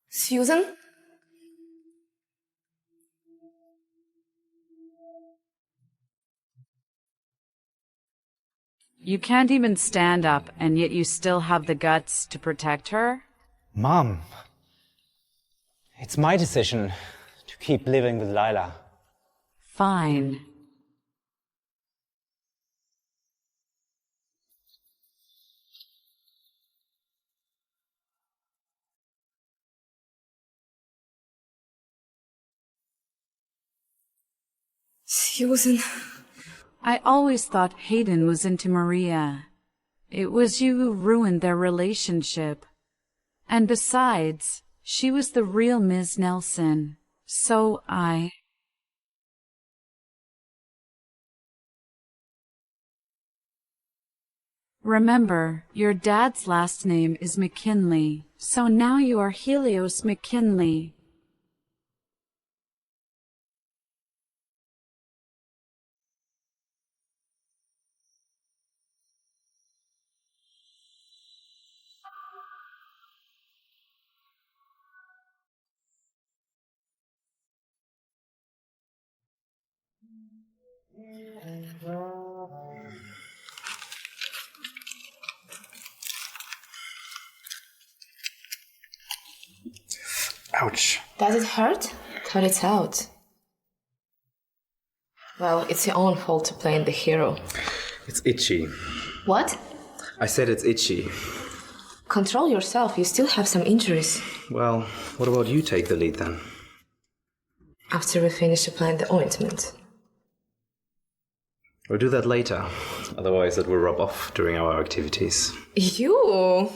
Susan? You can't even stand up, and yet you still have the guts to protect her? Mom, it's my decision to keep living with Leila. Fine. Susan. I always thought Hayden was into Maria. It was you who ruined their relationship. And besides, she was the real Ms. Nelson. So Remember, your dad's last name is McKinley, so now you are Helios McKinley. Ouch. Does it hurt? Cut it out. Well, it's your own fault to play the hero. It's itchy. What? I said it's itchy. Control yourself, you still have some injuries. Well, what about you take the lead then? After we finish applying the ointment. We'll do that later. Otherwise, it will rub off during our activities. You?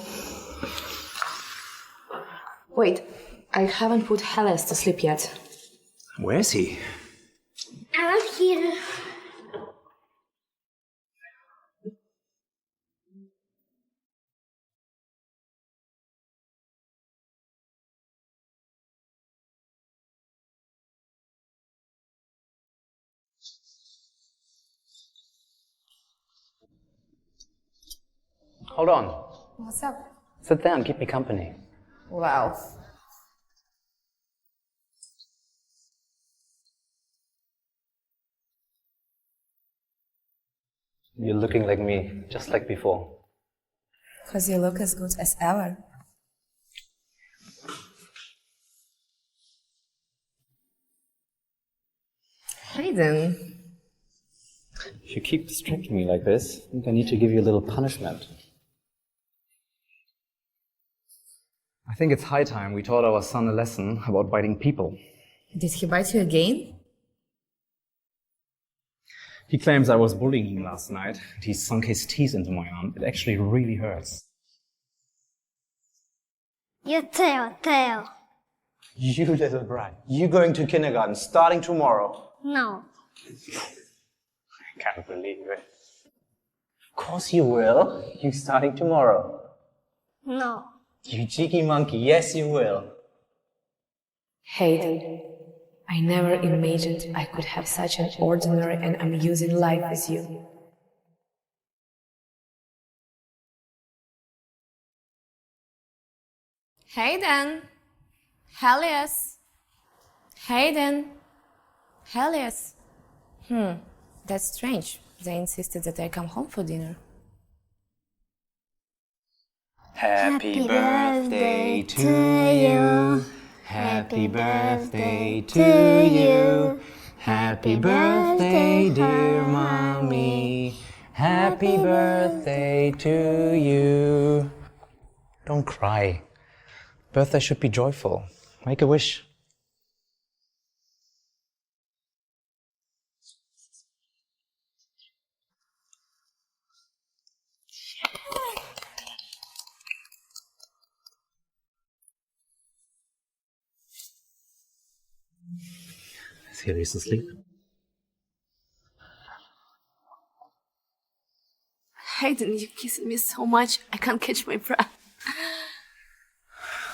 Wait, I haven't put Helles to sleep yet. Where is he? I'm here. Hold on. What's up? Sit there and keep me company. Wow. You're looking like me, just like before. Because you look as good as ever. Hayden. If you keep distracting me like this, I think I need to give you a little punishment. I think it's high time we taught our son a lesson about biting people. Did he bite you again? He claims I was bullying him last night, and he sunk his teeth into my arm. It actually really hurts. You tell. You little brat. You going to kindergarten starting tomorrow. No. I can't believe it. Of course you will. You starting tomorrow. No. You cheeky monkey. Yes, you will. Hayden, I never imagined I could have such an ordinary and amusing life as you. Hayden. Hell yes. Hayden. Hell yes. That's strange. They insisted that I come home for dinner. Happy birthday to you. Happy birthday to you. Happy birthday, dear mommy. Happy birthday to you. Don't cry. Birthday should be joyful. Make a wish. Serious asleep? Hayden, you kissed me so much, I can't catch my breath.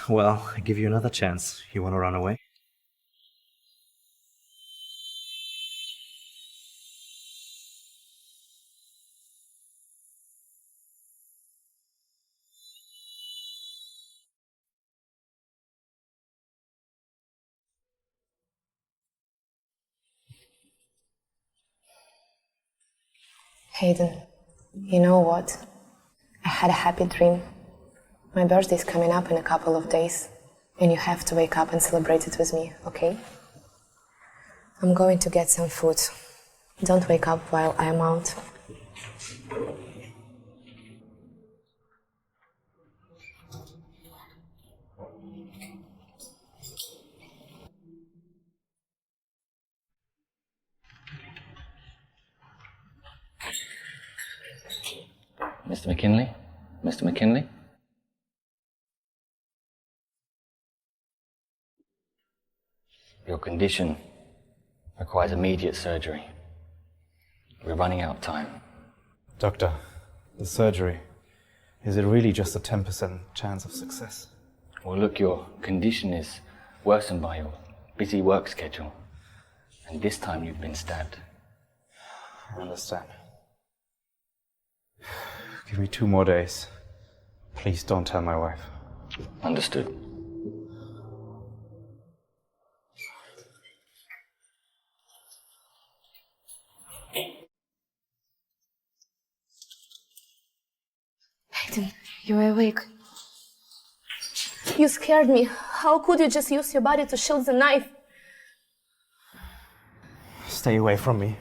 Well, I give you another chance. You want to run away? Hayden, you know what? I had a happy dream. My birthday is coming up in a couple of days, and you have to wake up and celebrate it with me, okay? I'm going to get some food. Don't wake up while I'm out. Mr. McKinley? Mr. McKinley? Your condition requires immediate surgery. We're running out of time. Doctor, the surgery, is it really just a 10% chance of success? Well, look, your condition is worsened by your busy work schedule. And this time you've been stabbed. I understand. Give me 2 more days. Please don't tell my wife. Understood. Hayden, you're awake. You scared me. How could you just use your body to shield the knife? Stay away from me.